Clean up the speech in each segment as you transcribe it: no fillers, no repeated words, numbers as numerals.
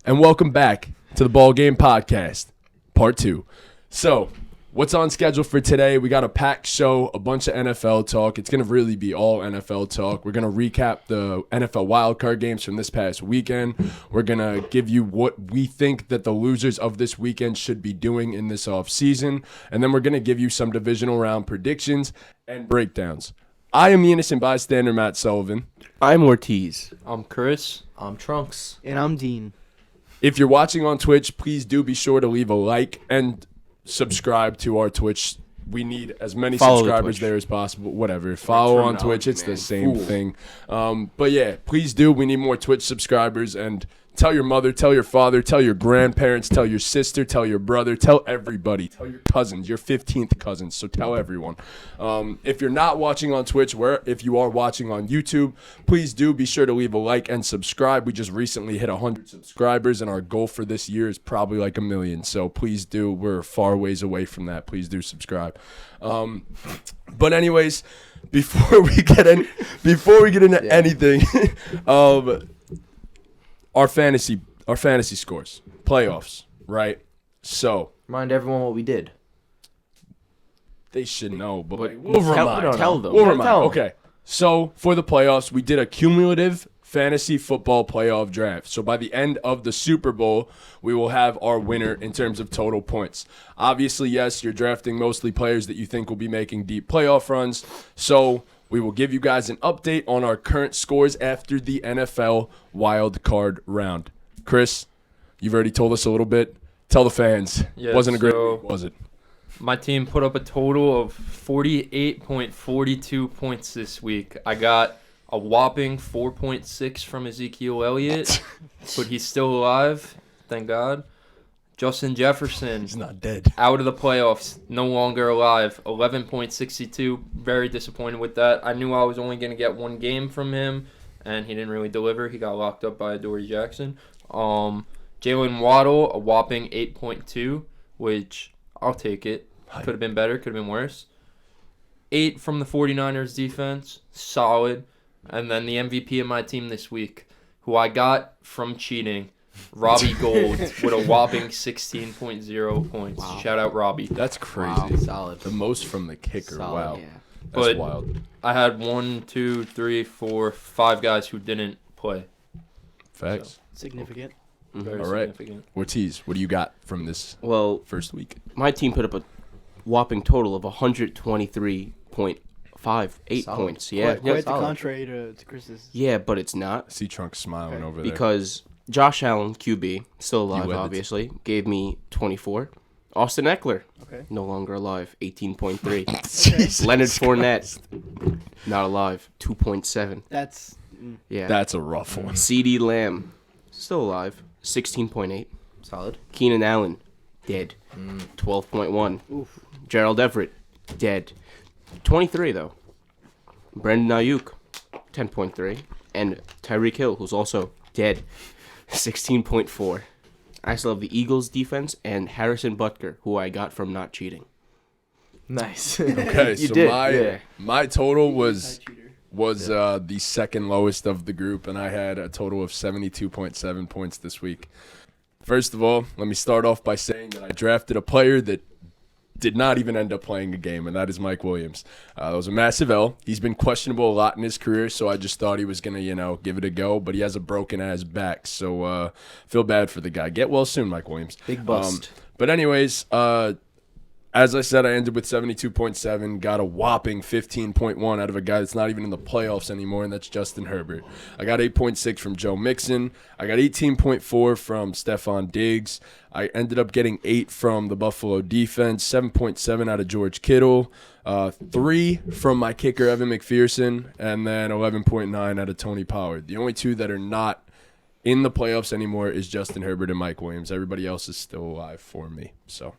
And welcome back to the BallGame podcast, part 2. So, what's on schedule for today? We got a packed show, a bunch of NFL talk. It's going to really be all NFL talk. We're going to recap the NFL WildCard games from this past weekend. We're going to give you what we think that the losers of this weekend should be doing in this offseason. And then we're going to give you some divisional round predictions and breakdowns. I am the innocent bystander, Matt Sullivan. I'm Ortiz. I'm Chris. I'm Trunks. And I'm Dean. If you're watching on Twitch, please do be sure to leave a like and subscribe to our Twitch. We need as many subscribers there as possible. Whatever. Follow on Twitch. It's the same thing. But yeah, please do. We need more Twitch subscribers. And tell your mother, tell your father, tell your grandparents, tell your sister, tell your brother, tell everybody. Tell your cousins, your 15th cousins. So tell everyone. If you're not watching on Twitch, if you are watching on YouTube, please do be sure to leave a like and subscribe. We just recently hit 100 subscribers, and our goal for this year is probably like 1 million. So please do. We're far ways away from that. Please do subscribe. But anyways, before we get into anything, Our fantasy scores, playoffs, right? So Remind everyone what we did. they should know, but We'll tell them. We'll remind. Okay, so for the playoffs, we did a cumulative fantasy football playoff draft. So by the end of the Super Bowl, we will have our winner in terms of total points. Obviously, yes, you're drafting mostly players that you think will be making deep playoff runs. So we will give you guys an update on our current scores after the NFL WildCard round. Chris, you've already told us a little bit. Tell the fans. Yeah, Wasn't a great week, was it? My team put up a total of 48.42 points this week. I got a whopping 4.6 from Ezekiel Elliott, but he's still alive, thank God. Justin Jefferson, He's not dead. out of the playoffs, no longer alive, 11.62. Very disappointed with that. I knew I was only going to get one game from him, and he didn't really deliver. He got locked up by Adoree Jackson. Jalen Waddle, a whopping 8.2, which I'll take it. Could have been better, could have been worse. 8 from the 49ers defense, solid. And then the MVP of my team this week, who I got from cheating, Robbie Gould, with a whopping 16.0 points. Wow. Shout out Robbie. That's crazy. Wow, solid. The most from the kicker. Solid, Wow. Yeah. That's But wild. I had 1, 2, 3, 4, 5 guys who didn't play. Facts. Significant. Very All right. significant. Ortiz, what do you got from this Well, first week? my team put up a whopping total of 123.58 Solid. points. Yeah, Quite the solid. contrary to Chris's. yeah, but it's not I see Trunk smiling over there. because Josh Allen, QB, still alive, led the obviously, gave me 24. Austin Eckler, Okay. no longer alive, 18.3. Jesus Leonard Christ. Fournette, not alive, 2.7. That's Yeah. That's a rough one. CeeDee Lamb, still alive, 16.8. Solid. Keenan Allen, dead, 12.1. oof. Gerald Everett, dead. 23, though. Brandon Ayuk, 10.3. And Tyreek Hill, who's also dead, 16.4. I still have the Eagles defense and Harrison Butker, who I got from not cheating. Nice. Okay, You so did, my yeah. my total was Cheater. the second lowest of the group, and I had a total of 72.7 points this week. First of all, let me start off by saying that I drafted a player that did not even end up playing a game, and that is Mike Williams. That was a massive L. He's been questionable a lot in his career, so I just thought he was going to, give it a go, but he has a broken-ass back, so feel bad for the guy. Get well soon, Mike Williams. Big bust. But anyways, as I said, I ended with 72.7, got a whopping 15.1 out of a guy that's not even in the playoffs anymore, and that's Justin Herbert. I got 8.6 from Joe Mixon. I got 18.4 from Stephon Diggs. I ended up getting 8 from the Buffalo defense, 7.7 out of George Kittle, 3 from my kicker, Evan McPherson, and then 11.9 out of Tony Pollard. The only two that are not in the playoffs anymore is Justin Herbert and Mike Williams. Everybody else is still alive for me, so...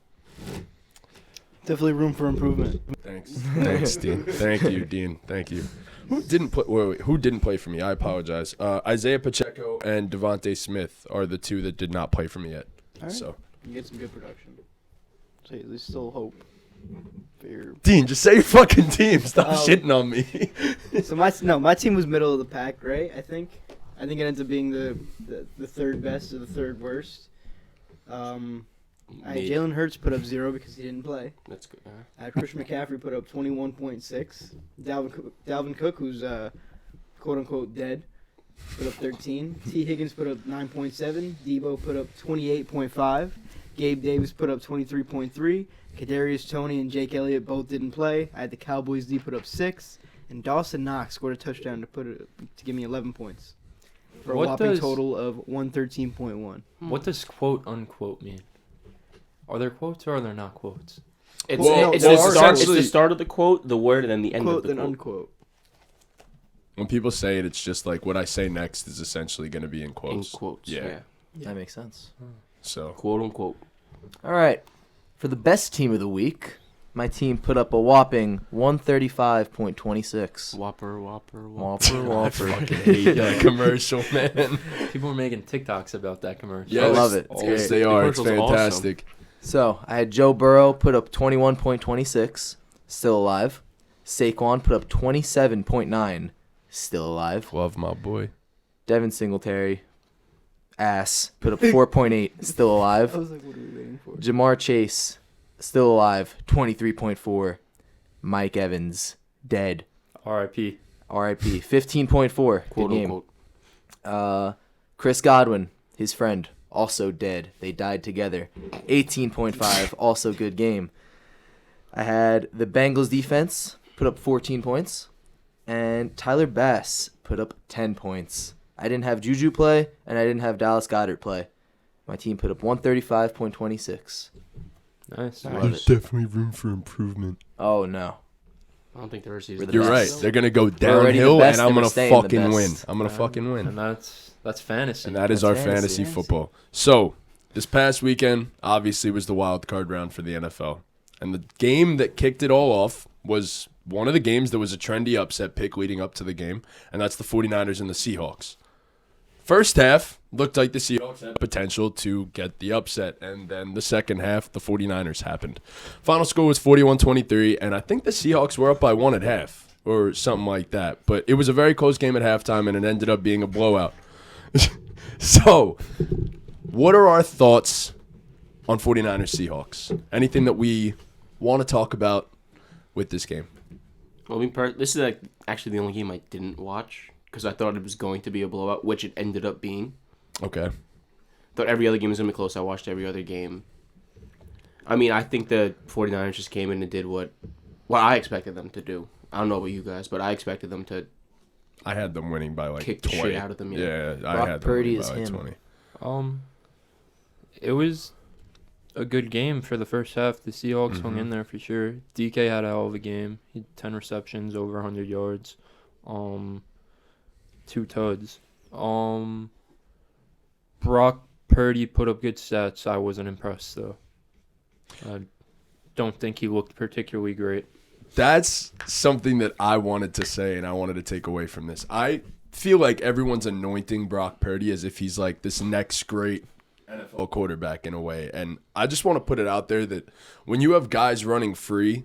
Definitely room for improvement. Thanks, Dean. Thank you, Dean. Thank you. Who didn't play? Wait, who didn't play for me? I apologize. Isaiah Pacheco and Devontae Smith are the two that did not play for me yet. All right. So, You get some good production. So there's still hope for your. Dean, just say your fucking team. Stop Oh. shitting on me. So my team was middle of the pack, right? I think. I think it ends up being the third best or the third worst. Jalen Hurts put up 0 because he didn't play. That's good. Christian McCaffrey put up 21.6. Dalvin Cook, who's quote unquote dead, put up 13. T. Higgins put up 9.7. Debo put up 28.5. Gabe Davis put up 23.3. Kadarius Toney and Jake Elliott both didn't play. I had the Cowboys D put up 6, and Dawson Knox scored a touchdown to give me 11 points for a whopping total of 113.1. What does quote unquote mean? Are there quotes or are there not quotes? It's essentially the start of the quote, the word, and then the end Quote of the then quote. unquote. When people say it, it's just like what I say next is essentially going to be in quotes. In quotes, Yeah. yeah. That makes sense. So Quote unquote. All right. For the best team of the week, my team put up a whopping 135.26. Whopper. I Whopper. fucking hate that commercial, man. People are making TikToks about that commercial. Yes, I love it. It's Yes, great. they The are. It's commercial's fantastic. So, I had Joe Burrow put up 21.26, still alive. Saquon put up 27.9, still alive. Love my boy. Devin Singletary, ass, put up 4.8, still I alive. was like, what are we waiting for? Jamar Chase, still alive, 23.4. Mike Evans, dead. R.I.P. R.I.P. 15.4. Good Quote game. unquote. Chris Godwin, his friend, also dead. They died together. 18.5, also good game. I had the Bengals defense put up 14 points, and Tyler Bass put up 10 points. I didn't have Juju play, and I didn't have Dallas Goedert play. My team put up 135.26. Nice. Love it. Definitely room for improvement. Oh, no. I don't think there is. We're the You're right. best. They're gonna go already the downhill, best, and I'm and we're gonna staying the fucking win. best. I'm gonna fucking win. And that's fantasy. And that is That's our fantasy. fantasy football. So, this past weekend, obviously, was the wild card round for the NFL. And the game that kicked it all off was one of the games that was a trendy upset pick leading up to the game, and that's the 49ers and the Seahawks. First half looked like the Seahawks had potential to get the upset, and then the second half, the 49ers happened. Final score was 41-23, and I think the Seahawks were up by 1 at half or something like that. But it was a very close game at halftime, and it ended up being a blowout. So, what are our thoughts on 49ers Seahawks? Anything that we want to talk about with this game? Well, this is actually the only game I didn't watch because I thought it was going to be a blowout, which it ended up being. Okay. Thought every other game was going to be close. I watched every other game. I mean, I think the 49ers just came in and did what I expected them to do. I don't know about you guys, but I expected them to I had them winning by like kick the 20. shit out of them. Yeah, I Brock had them Purdy winning is by like him. 20. It was a good game for the first half. The Seahawks hung in there for sure. DK had a hell of a game. He had 10 receptions, over 100 yards, 2 tuds. Brock Purdy put up good stats. I wasn't impressed though. I don't think he looked particularly great. That's something that I wanted to say and I wanted to take away from this. I feel like everyone's anointing Brock Purdy as if he's like this next great NFL quarterback in a way. And I just want to put it out there that when you have guys running free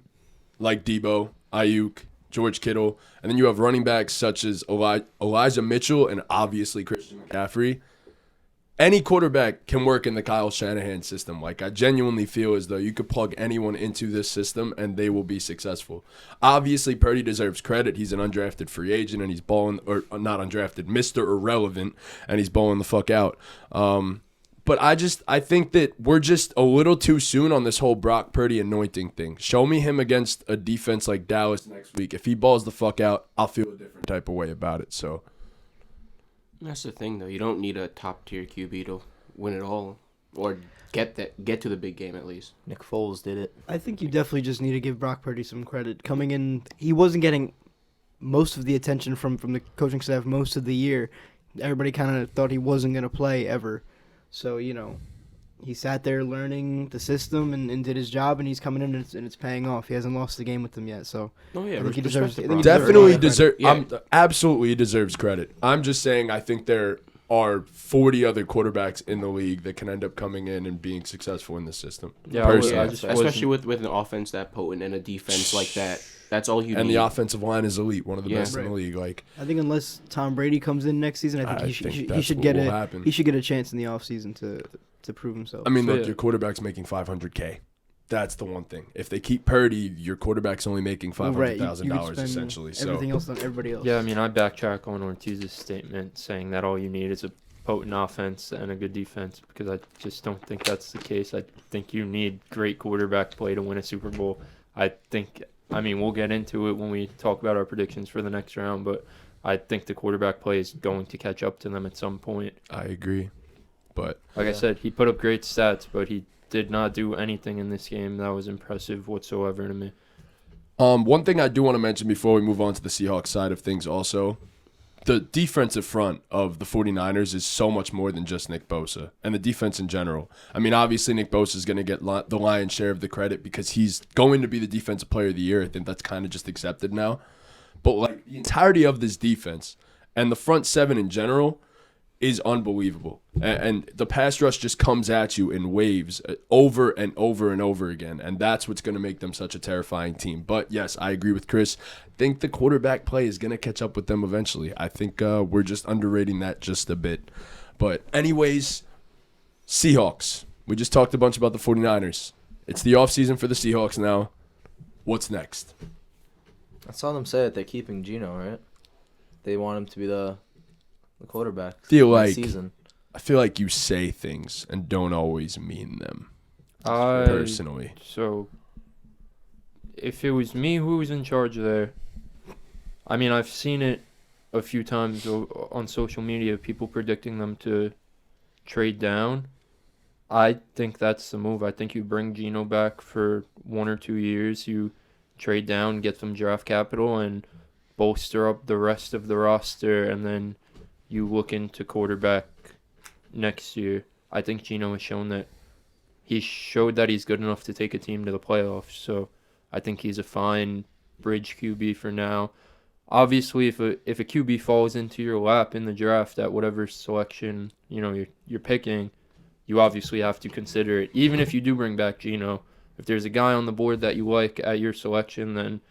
like Debo, Ayuk, George Kittle, and then you have running backs such as Elijah Mitchell and obviously Christian McCaffrey, any quarterback can work in the Kyle Shanahan system. Like, I genuinely feel as though you could plug anyone into this system and they will be successful. Obviously, Purdy deserves credit. He's an undrafted free agent and he's balling, or not undrafted, Mr. Irrelevant, and he's balling the fuck out. But I think that we're just a little too soon on this whole Brock Purdy anointing thing. Show me him against a defense like Dallas next week. If he balls the fuck out, I'll feel a different type of way about it. So That's the thing, though. You don't need a top-tier QB to win it all or get to the big game at least. Nick Foles did it. I think you definitely just need to give Brock Purdy some credit. Coming in, he wasn't getting most of the attention from the coaching staff most of the year. Everybody kind of thought he wasn't going to play ever. So, he sat there learning the system and did his job, and he's coming in and it's paying off. He hasn't lost the game with them yet, so Oh, yeah. I think he respect deserves- to I think Brock. he definitely deserves deserve. Absolutely deserves credit. I'm just saying I think there are 40 other quarterbacks in the league that can end up coming in and being successful in the system. Yeah, Personally. I just Especially with an offense that potent and a defense like that. That's all you need. And the offensive line is elite, one of the best in the Right. league. Like, I think unless Tom Brady comes in next season, I think he that's should what get will a happen. he should get a chance in the offseason to prove himself. I mean, So, look, yeah. your quarterback's making $500K. That's the one thing. If they keep Purdy, your quarterback's only making $500,000 essentially. So everything else on everybody else. Yeah, I mean, I backtrack on Ortiz's statement saying that all you need is a potent offense and a good defense because I just don't think that's the case. I think you need great quarterback play to win a Super Bowl. I mean, we'll get into it when we talk about our predictions for the next round, but I think the quarterback play is going to catch up to them at some point. I agree. But Like I said, he put up great stats, but he did not do anything in this game that was impressive whatsoever to me. one thing I do want to mention before we move on to the Seahawks side of things also, the defensive front of the 49ers is so much more than just Nick Bosa and the defense in general. I mean, obviously Nick Bosa is going to get the lion's share of the credit because he's going to be the defensive player of the year. I think that's kind of just accepted now. But like the entirety of this defense and the front seven in general is unbelievable. And the pass rush just comes at you in waves over and over and over again. And that's what's going to make them such a terrifying team. But yes, I agree with Chris. I think the quarterback play is going to catch up with them eventually. I think we're just underrating that just a bit. But anyways, Seahawks. We just talked a bunch about the 49ers. It's the offseason for the Seahawks now. What's next? I saw them say that they're keeping Geno, right? They want him to be the quarterback I next season. feel like you say things and don't always mean them, I personally. So, if it was me who was in charge there, I mean, I've seen it a few times on social media, people predicting them to trade down. I think that's the move. I think you bring Geno back for 1 or 2 years. You trade down, get some draft capital, and bolster up the rest of the roster, and then you look into quarterback next year. I think Geno has shown that he showed that he's good enough to take a team to the playoffs. So I think he's a fine bridge QB for now. Obviously, if a QB falls into your lap in the draft at whatever selection you're picking, you obviously have to consider it. Even if you do bring back Geno, if there's a guy on the board that you like at your selection, then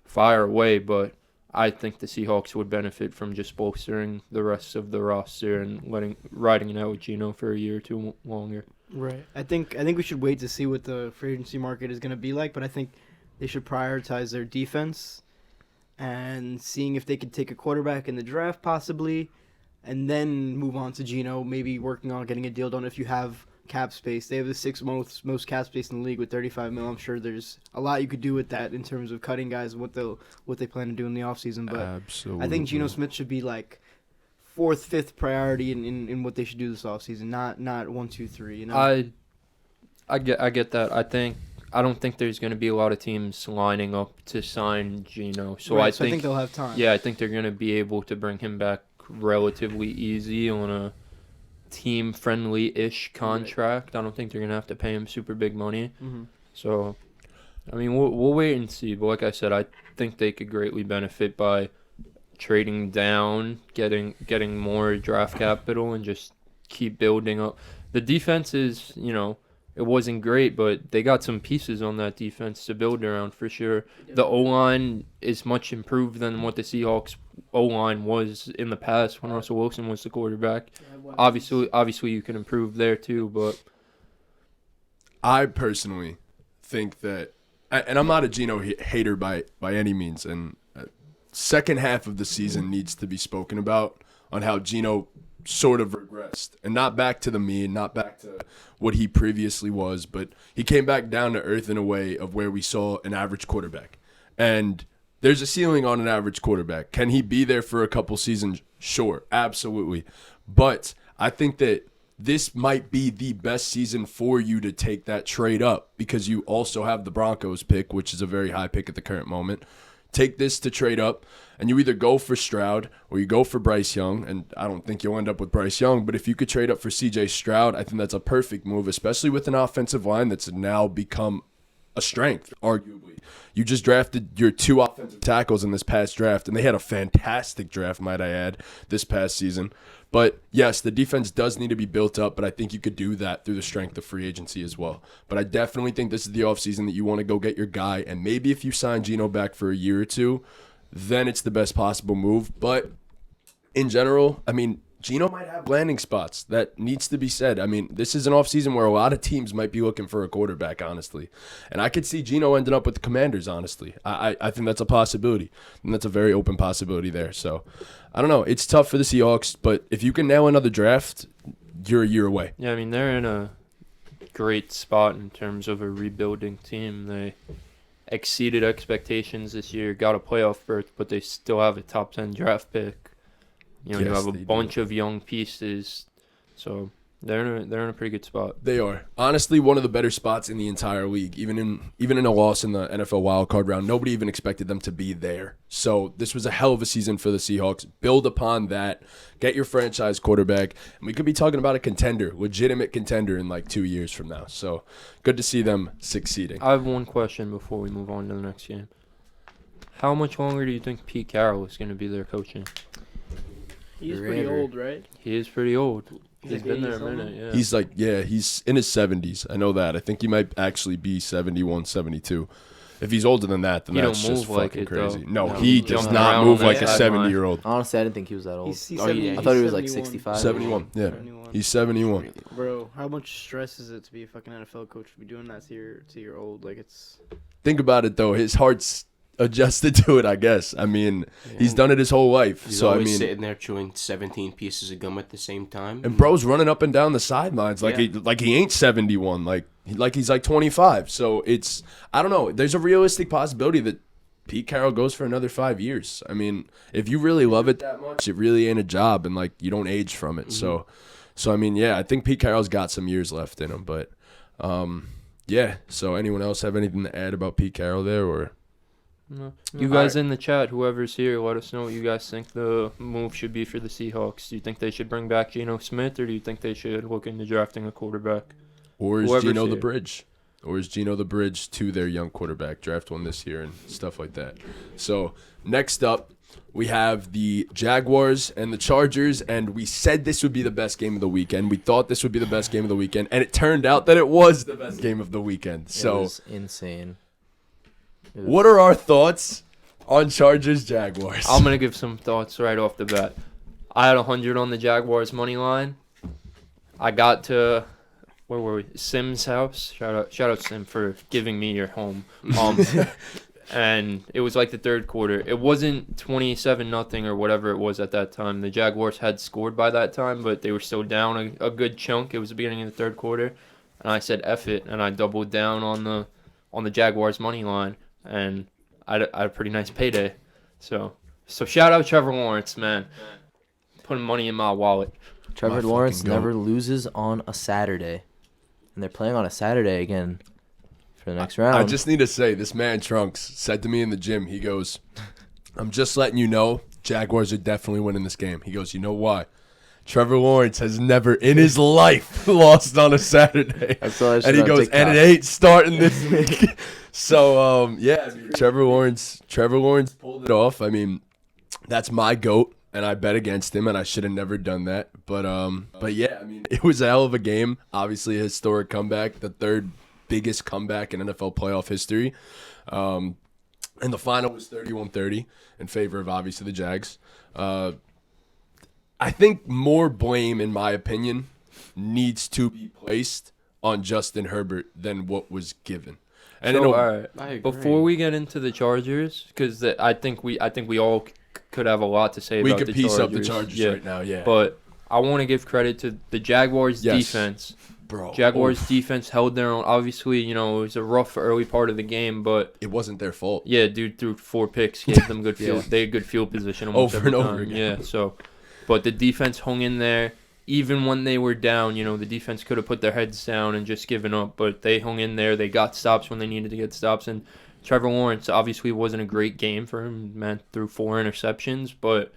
fire away. But I think the Seahawks would benefit from just bolstering the rest of the roster and riding it out with Geno for a year or two longer. Right. I think we should wait to see what the free agency market is going to be like, but I think they should prioritize their defense and seeing if they could take a quarterback in the draft possibly, and then move on to Geno, maybe working on getting a deal done if you have cap space. They have the sixth most cap space in the league with $35 million. I'm sure there's a lot you could do with that in terms of cutting guys, what they plan to do in the offseason. But Absolutely. I think Geno Smith should be like fourth, fifth priority in what they should do this offseason, not 1, 2, 3. You know? I get that. I don't think there's going to be a lot of teams lining up to sign Geno. So Right, I so I think think they'll have time. Yeah, I think they're going to be able to bring him back relatively easy on a team-friendly-ish contract. I don't think they're going to have to pay him super big money. Mm-hmm. So, I mean, we'll wait and see. But like I said, I think they could greatly benefit by trading down, getting more draft capital, and just keep building up. The defense is, it wasn't great, but they got some pieces on that defense to build around for sure. The O-line is much improved than what the Seahawks O-line was in the past when Russell Wilson was the quarterback. Obviously you can improve there too, but I personally think that, and I'm not a Geno hater by any means, and second half of the season needs to be spoken about on how Geno sort of regressed, and not back to the mean, not back to what he previously was, but he came back down to earth in a way of where we saw an average quarterback. And there's a ceiling on an average quarterback. Can he be there for a couple seasons? Sure, absolutely. But I think that this might be the best season for you to take that trade up because you also have the Broncos pick, which is a very high pick at the current moment. Take this to trade up, and you either go for Stroud or you go for Bryce Young, and I don't think you'll end up with Bryce Young, but if you could trade up for C.J. Stroud, I think that's a perfect move, especially with an offensive line that's now become a strength, arguably. You just drafted your 2 offensive tackles in this past draft, and they had a fantastic draft, might I add, this past season. But yes, the defense does need to be built up, but I think you could do that through the strength of free agency as well. But I definitely think this is the offseason that you want to go get your guy, and maybe if you sign Geno back for a year or two, then it's the best possible move. But in general, I mean, Geno might have landing spots. That needs to be said. I mean, this is an offseason where a lot of teams might be looking for a quarterback, honestly. And I could see Geno ending up with the Commanders, honestly. I think that's a possibility. And that's a very open possibility there. So, I don't know. It's tough for the Seahawks, but if you can nail another draft, you're a year away. Yeah, I mean, they're in a great spot in terms of a rebuilding team. They exceeded expectations this year, got a playoff berth, but they still have a top 10 draft pick. You know, you have a bunch of young pieces, so they're in a pretty good spot. They are honestly one of the better spots in the entire league. Even in a loss in the NFL wildcard round, nobody even expected them to be there. So this was a hell of a season for the Seahawks. Build upon that, get your franchise quarterback, and we could be talking about a contender, legitimate contender in like 2 years from now. So good to see them succeeding. I have one question before we move on to the next game. How much longer do you think Pete Carroll is going to be there coaching? He's pretty old, right? He is pretty old. He's like been there a 80-something? minute, yeah. He's in his 70s. I know that. I think he might actually be 71, 72. If he's older than that, then He that's don't just move like fucking it, crazy. though. No, No, he he's does jumping not around move on like that a sideline. 70-year-old. Honestly, I didn't think he was that old. He's Oh, yeah. I thought he was like 71. 65. 71, yeah. 71. He's 71. Bro, how much stress is it to be a fucking NFL coach to be doing that to your old? Like, it's... Think about it, though. His heart's adjusted to it, I guess. I mean, he's done it his whole life. He's so, I always mean, sitting there chewing 17 pieces of gum at the same time. and bro's running up and down the sidelines like Yeah. he ain't 71, like he's like 25. So it's, I don't know. There's a realistic possibility that Pete Carroll goes for another 5 years. I mean, if you really love it that much, it really ain't a job, and like you don't age from it. So I mean, yeah, I think Pete Carroll's got some years left in him. But yeah. So anyone else have anything to add about Pete Carroll there, or? No. You guys in the chat, whoever's here, let us know what you guys think the move should be for the Seahawks. Do you think they should bring back Geno Smith, or do you think they should look into drafting a quarterback? Or is Whoever's Geno the here. bridge? Or is Geno the bridge to their young quarterback? Draft one this year and stuff like that. So next up, we have the Jaguars and the Chargers, and we said this would be the best game of the weekend. We thought this would be the best game of the weekend, and it turned out that it was the best game of the weekend. It So was insane. what are our thoughts on Chargers Jaguars? I'm going to give some thoughts right off the bat. I had 100 on the Jaguars money line. I got to, where were we? Sim's house. Shout out Sim for giving me your home. And it was like the third quarter. It wasn't 27-0 or whatever it was at that time. The Jaguars had scored by that time, but they were still down a good chunk. It was the beginning of the third quarter. And I said, F it, and I doubled down on the Jaguars money line. And I had a pretty nice payday. So shout out Trevor Lawrence, man. Putting money in my wallet. Trevor My Lawrence fucking goat. never loses on a Saturday. And they're playing on a Saturday again for the next round. I just need to say, this man Trunks said to me in the gym, he goes, I'm just letting you know, Jaguars are definitely winning this game. He goes, you know why? Trevor Lawrence has never in his life lost on a Saturday. That's all I And said he on goes, TikTok. and it ain't starting this week. So, yeah, I mean, Trevor Lawrence pulled it off. I mean, that's my GOAT, and I bet against him, and I should have never done that. But yeah, I mean, it was a hell of a game. Obviously, a historic comeback, the third biggest comeback in NFL playoff history. And the final was 31-30 in favor of, obviously, the Jags. I think more blame, in my opinion, needs to be placed on Justin Herbert than what was given. And So, in a- all right. I agree. Before we get into the Chargers, because I think we all could have a lot to say we about could the piece Chargers. up the Chargers Yeah. right now, yeah. But I want to give credit to the Jaguars' Yes. defense. Bro, Jaguars' oof, defense held their own. Obviously, it was a rough early part of the game, but it wasn't their fault. yeah, dude threw 4 picks, gave them good field. Yeah. They had good field position almost Over every and over time. again. Yeah, so, but the defense hung in there. Even when they were down, the defense could have put their heads down and just given up, but they hung in there. They got stops when they needed to get stops, and Trevor Lawrence obviously wasn't a great game for him. Man threw 4 interceptions, but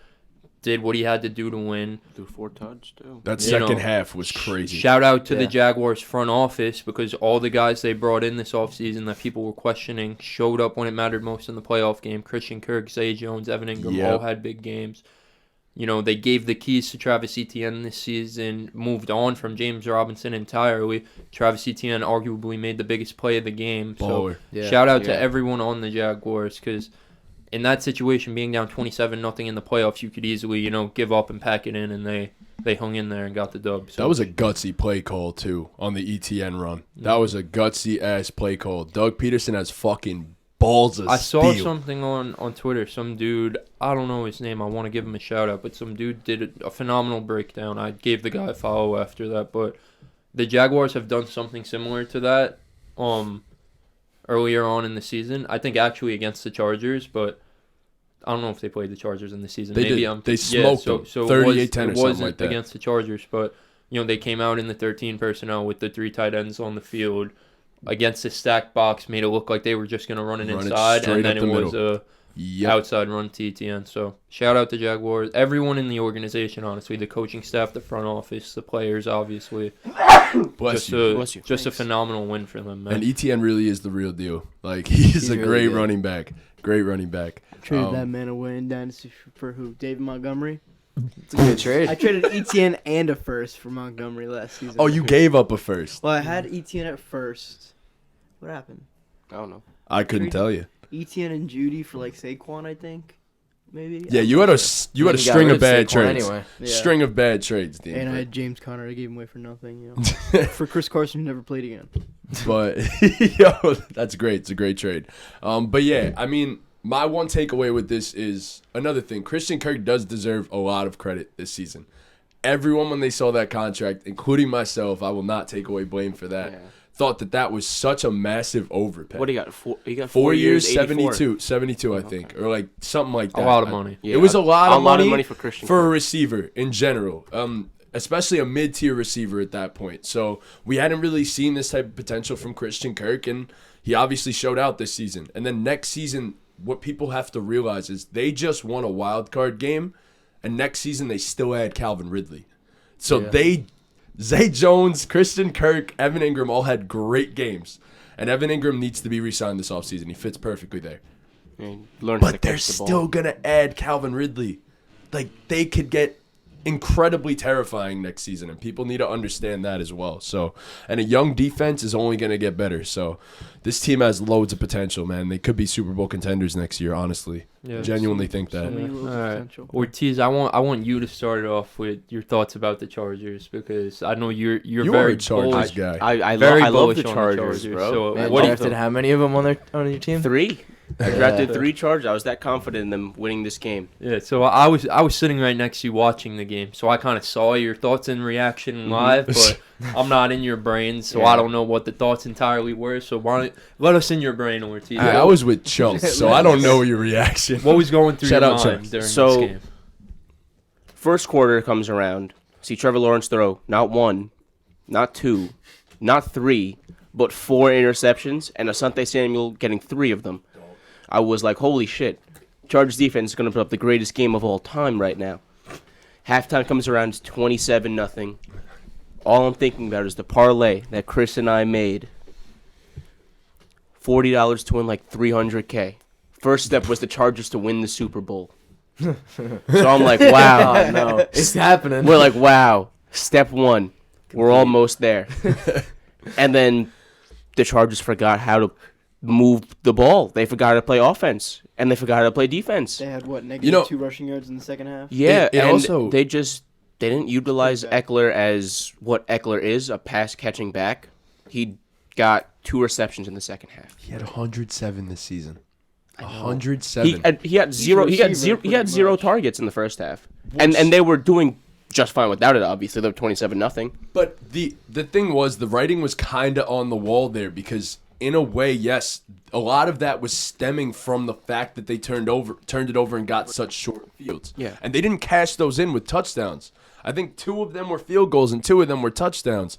did what he had to do to win. Threw 4 touchdowns, too. That You second know, half was crazy. Shout out to the Yeah. Jaguars front office, because all the guys they brought in this offseason that people were questioning showed up when it mattered most in the playoff game. Christian Kirk, Zay Jones, Evan Ingram Yep. all had big games. They gave the keys to Travis Etienne this season, moved on from James Robinson entirely. Travis Etienne arguably made the biggest play of the game. So shout out to everyone on the Jaguars, because in that situation, being down 27-0 in the playoffs, you could easily, give up and pack it in, and they hung in there and got the dub. So that was a gutsy play call, too, on the ETN run. That was a gutsy-ass play call. Doug Peterson has fucking balls of steel. I saw something on Twitter. Some dude, I don't know his name. I want to give him a shout-out, but some dude did a phenomenal breakdown. I gave the guy a follow after that, but the Jaguars have done something similar to that earlier on in the season. I think actually against the Chargers, but I don't know if they played the Chargers in the season. They smoked them, 38-10 or something like that. Against the Chargers, but they came out in the 13 personnel with the 3 tight ends on the field against a stacked box, made it look like they were just going to run it inside, and then it was a outside run to ETN. So shout out to Jaguars, everyone in the organization, honestly, the coaching staff, the front office, the players, obviously. Bless you. Just a phenomenal win for them, man. And ETN really is the real deal. Like, he's a great running back. Great running back. Traded that man away in Dynasty for who? David Montgomery? It's a good trade. I traded ETN and a first for Montgomery last season. Oh, you gave up a first. Well, I had ETN at first. What happened? I don't know. I couldn't tell you. ETN and Judy for Saquon, I think. Maybe. Yeah, you had a string of bad trades. Anyway. Yeah. String of bad trades, Dean. And I had James Conner. I gave him away for nothing. For Chris Carson, who never played again. But that's great. It's a great trade. But yeah, I mean, my one takeaway with this is another thing. Christian Kirk does deserve a lot of credit this season. Everyone, when they saw that contract, including myself, I will not take away blame for that, thought that was such a massive overpay. What do you got? He got 4 years, 84. 72, I think, or something like that. A lot of money. It was a lot of money for Christian for a Kirk. receiver in general, especially a mid-tier receiver at that point. So we hadn't really seen this type of potential from Christian Kirk, and he obviously showed out this season. And then next season, what people have to realize is they just won a wild card game, and next season they still add Calvin Ridley. So Zay Jones, Christian Kirk, Evan Ingram all had great games. And Evan Ingram needs to be re-signed this offseason. He fits perfectly there. But they're still going to add Calvin Ridley. They could get incredibly terrifying next season, and people need to understand that as well. So, and a young defense is only going to get better. So this team has loads of potential, man. They could be Super Bowl contenders next year, honestly. Yeah, genuinely think that. All right. Ortiz, I want you to start it off with your thoughts about the Chargers, because I know you're very a Chargers bullish. guy. I Very love bullish the on Chargers, the bro. So Man, what do you drafted think? how many of them on your team? 3. I drafted 3 Chargers. I was that confident in them winning this game. Yeah, so I was sitting right next to you watching the game, so I kind of saw your thoughts and reaction live, but I'm not in your brain, so I don't know what the thoughts entirely were. So why don't let us in your brain, Ortiz. I was with Chunks, so I don't know your reaction. What was going through Shout your out, mind Chunks. during So- this game? First quarter comes around. See Trevor Lawrence throw not 1, not 2, not 3, but 4 interceptions, and Asante Samuel getting 3 of them. I was like, holy shit. Chargers defense is going to put up the greatest game of all time right now. Halftime comes around, it's 27-0. All I'm thinking about is the parlay that Chris and I made. $40 to win like $300K. First step was the Chargers to win the Super Bowl. So I'm like, wow. Oh, no. It's happening. We're like, wow. Step 1. We're almost there. And then the Chargers forgot how to move the ball. They forgot how to play offense. And they forgot how to play defense. They had, negative 2 rushing yards in the second half? Yeah, It and also- they didn't utilize Eckler as what Eckler is, a pass-catching back. He got 2 receptions in the second half. He had 107 this season. 107. He had zero targets in the first half. And they were doing just fine without it, obviously. They were 27-0. But the thing was, the writing was kind of on the wall there, because in a way, yes, a lot of that was stemming from the fact that they turned it over and got such short fields. Yeah. And they didn't cash those in with touchdowns. I think 2 of them were field goals and 2 of them were touchdowns.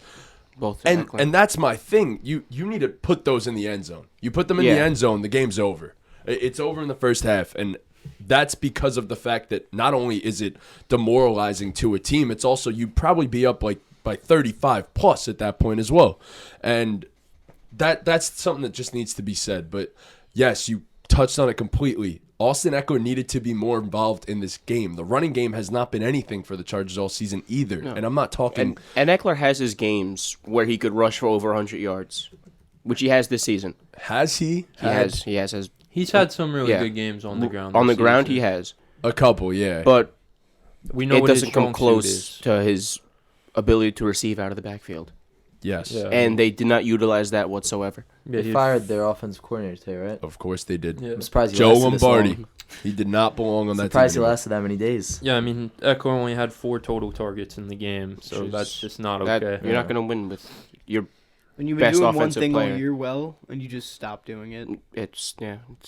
Both And that's my thing. You need to put those in the end zone. You put them in the end zone, the game's over. It's over in the first half, and that's because of the fact that not only is it demoralizing to a team, it's also you'd probably be up by 35 plus at that point as well. And that's something that just needs to be said. But yes, you touched on it completely. Austin Eckler needed to be more involved in this game. The running game has not been anything for the Chargers all season either. No. And I'm not talking... And Eckler has his games where he could rush for over 100 yards, which he has this season. Has he? He has. He's had some really Yeah. good games on the ground. On the this ground, season. he has. A couple, yeah. But We know it what his doesn't come strong suit close is. to his ability to receive out of the backfield. Yes. Yeah. And they did not utilize that whatsoever. Yeah, They fired their offensive coordinator today, right? Of course they did. Yeah. I'm surprised he Joe lasted this Lombardi. long. He did not belong on that team. Surprised he anymore. lasted that many days. Yeah, I mean, Eckler only had 4 total targets in the game, so Jeez. that's just not That- okay. You're not going to win with your. When you've been Best doing one offensive thing player. all year well, and you just stop doing it. It's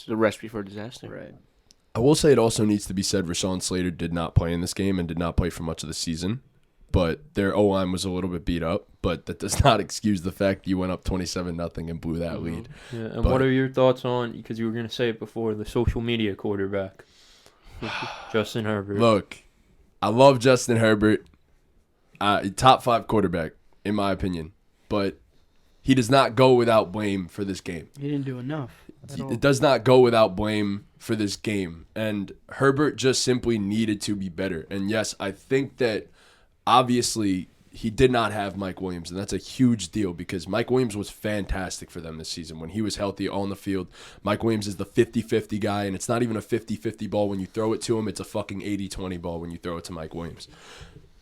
a recipe for disaster. Right. I will say it also needs to be said Rashawn Slater did not play in this game and did not play for much of the season. But their O-line was a little bit beat up. But that does not excuse the fact you went up 27-0 and blew that lead. Yeah, and But- what are your thoughts on, because you were going to say it before, the social media quarterback, Justin Herbert? Look, I love Justin Herbert. Top 5 quarterback, in my opinion. But he does not go without blame for this game. He didn't do enough. at all. It does not go without blame for this game. And Herbert just simply needed to be better. And yes, I think that obviously he did not have Mike Williams, and that's a huge deal because Mike Williams was fantastic for them this season. When he was healthy on the field, Mike Williams is the 50-50 guy, and it's not even a 50-50 ball when you throw it to him. It's a fucking 80-20 ball when you throw it to Mike Williams.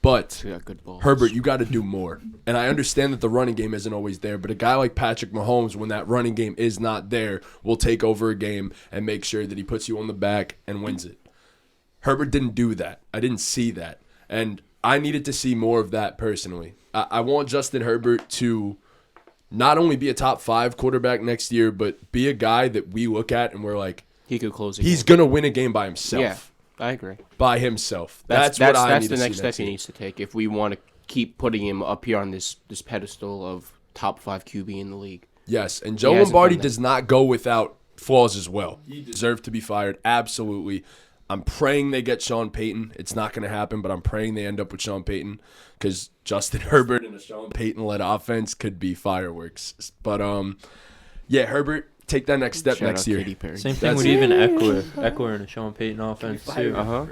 But He got good balls. Herbert, you got to do more. And I understand that the running game isn't always there, but a guy like Patrick Mahomes, when that running game is not there, will take over a game and make sure that he puts you on the back and wins it. Herbert didn't do that. I didn't see that. And I needed to see more of that personally. I want Justin Herbert to not only be a top 5 quarterback next year, but be a guy that we look at and we're like, He could close a he's game. going to win a game by himself. Yeah, I agree. By himself. That's what I need the to next see step he needs to take if we want to keep putting him up here on this pedestal of top 5 QB in the league. Yes, and Joe hasn't Lombardi done that. does not go without flaws as well. He deserved to be fired, absolutely. I'm praying they get Sean Payton. It's not going to happen, but I'm praying they end up with Sean Payton because Justin Herbert and a Sean Payton-led offense could be fireworks. But, yeah, Herbert, take that next step Shout next out year. Katy Perry. Same thing That's with it. even Eckler and a Sean Payton offense, too. Uh-huh.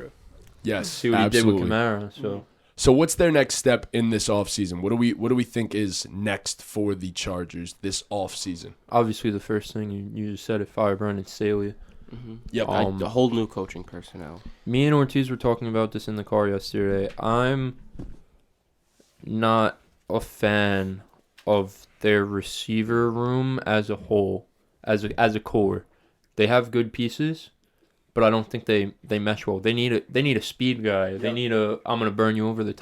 Yes, See what absolutely. he did with Kamara, so... So what's their next step in this offseason? What do we think is next for the Chargers this offseason? Obviously, the first thing you just said it, fire Brandon Staley. Mm-hmm. Yep. A whole new coaching personnel. Me and Ortiz were talking about this in the car yesterday. I'm not a fan of their receiver room as a whole, as a core. They have good pieces, but I don't think they mesh well. They need a speed guy. They need a I'm gonna burn you over the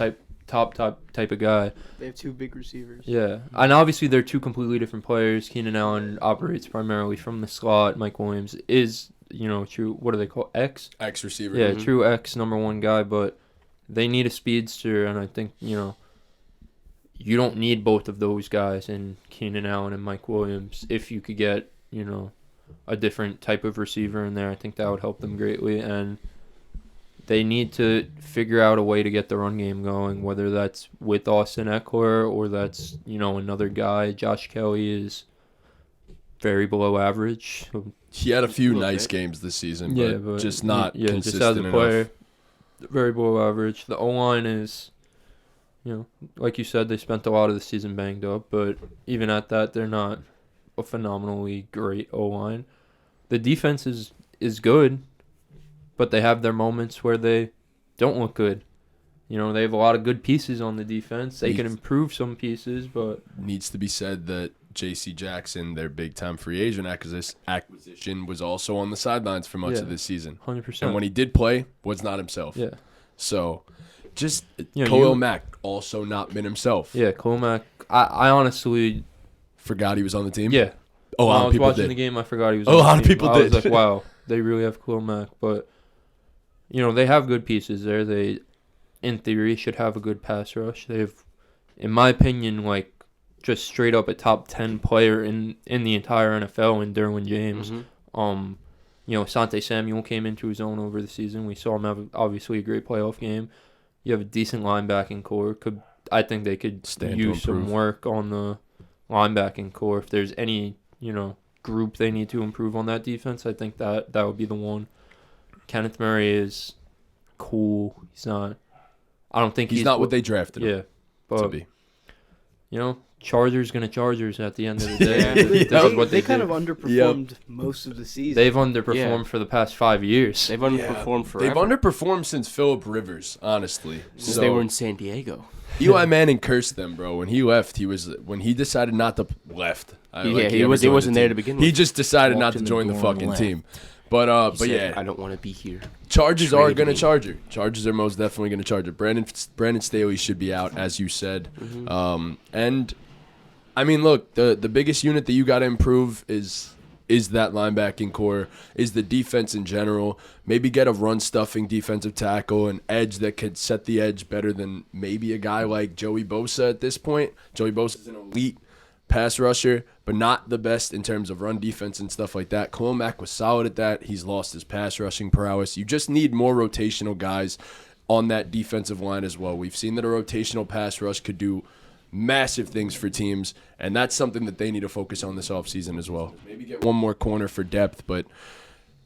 top type of guy. They have 2 big receivers. Yeah, and obviously they're 2 completely different players. Keenan Allen operates primarily from the slot. Mike Williams is true. What do they call X? X receiver. Yeah, true X number 1 guy, but they need a speedster, and I think you don't need both of those guys in Keenan Allen and Mike Williams. If you could get a different type of receiver in there, I think that would help them greatly, and they need to figure out a way to get the run game going, whether that's with Austin Eckler or that's another guy. Josh Kelly is very below average. He had a few little nice bit. games this season, Yeah, but but just not consistent just as a enough. player, very below average. The O-line is, like you said, they spent a lot of the season banged up, but even at that, they're not a phenomenally great O-line. The defense is good, but they have their moments where they don't look good. They have a lot of good pieces on the defense. They can improve some pieces, but Needs to be said that J.C. Jackson, their big-time free agent acquisition, was also on the sidelines for much of this season. 100%. And when he did play, was not himself. Yeah. So, just Yeah, Khalil Mack also not been himself. Yeah, Comac, I honestly, Forgot he was on the team. yeah. a When lot I of was people watching did. the game, I forgot he was A on the lot of team. people I was did. like, wow, they really have Khalil Mack. But, they have good pieces there. They, in theory, should have a good pass rush. They have, in my opinion, just straight up a top 10 player in the entire NFL in Derwin James. Mm-hmm. Asante Samuel came into his own over the season. We saw him have, obviously, a great playoff game. You have a decent linebacking core. I think they could Stand to use some improve. work on the linebacking core. If there's any, group they need to improve on that defense, I think that would be the one. Kenneth Murray is cool. He's not. I don't think He's not what they drafted him Yeah, to but be. Chargers gonna Chargers at the end of the day. This is what They they kind do. of underperformed most of the season. They've underperformed for the past 5 years. They've underperformed forever. They've underperformed since Phillip Rivers, honestly. Since So, they were in San Diego. Eli Manning cursed them, bro. When he left, when he decided not to left. He wasn't there to begin with. He just decided Walked not to in the join the door and fucking left. team. But He said, yeah, I don't want to be here. Chargers are Trade going to me. charge her. Chargers are most definitely going to charge her. Brandon Staley should be out, as you said. And I mean, look, the biggest unit that you got to improve is that linebacking core, is the defense in general. Maybe get a run-stuffing defensive tackle, an edge that could set the edge better than maybe a guy like Joey Bosa at this point. Joey Bosa is an elite pass rusher, but not the best in terms of run defense and stuff like that. Khalil Mack was solid at that. He's lost his pass rushing prowess. You just need more rotational guys on that defensive line as well. We've seen that a rotational pass rush could do massive things for teams, and that's something that they need to focus on this offseason as well. Maybe get one more corner for depth, but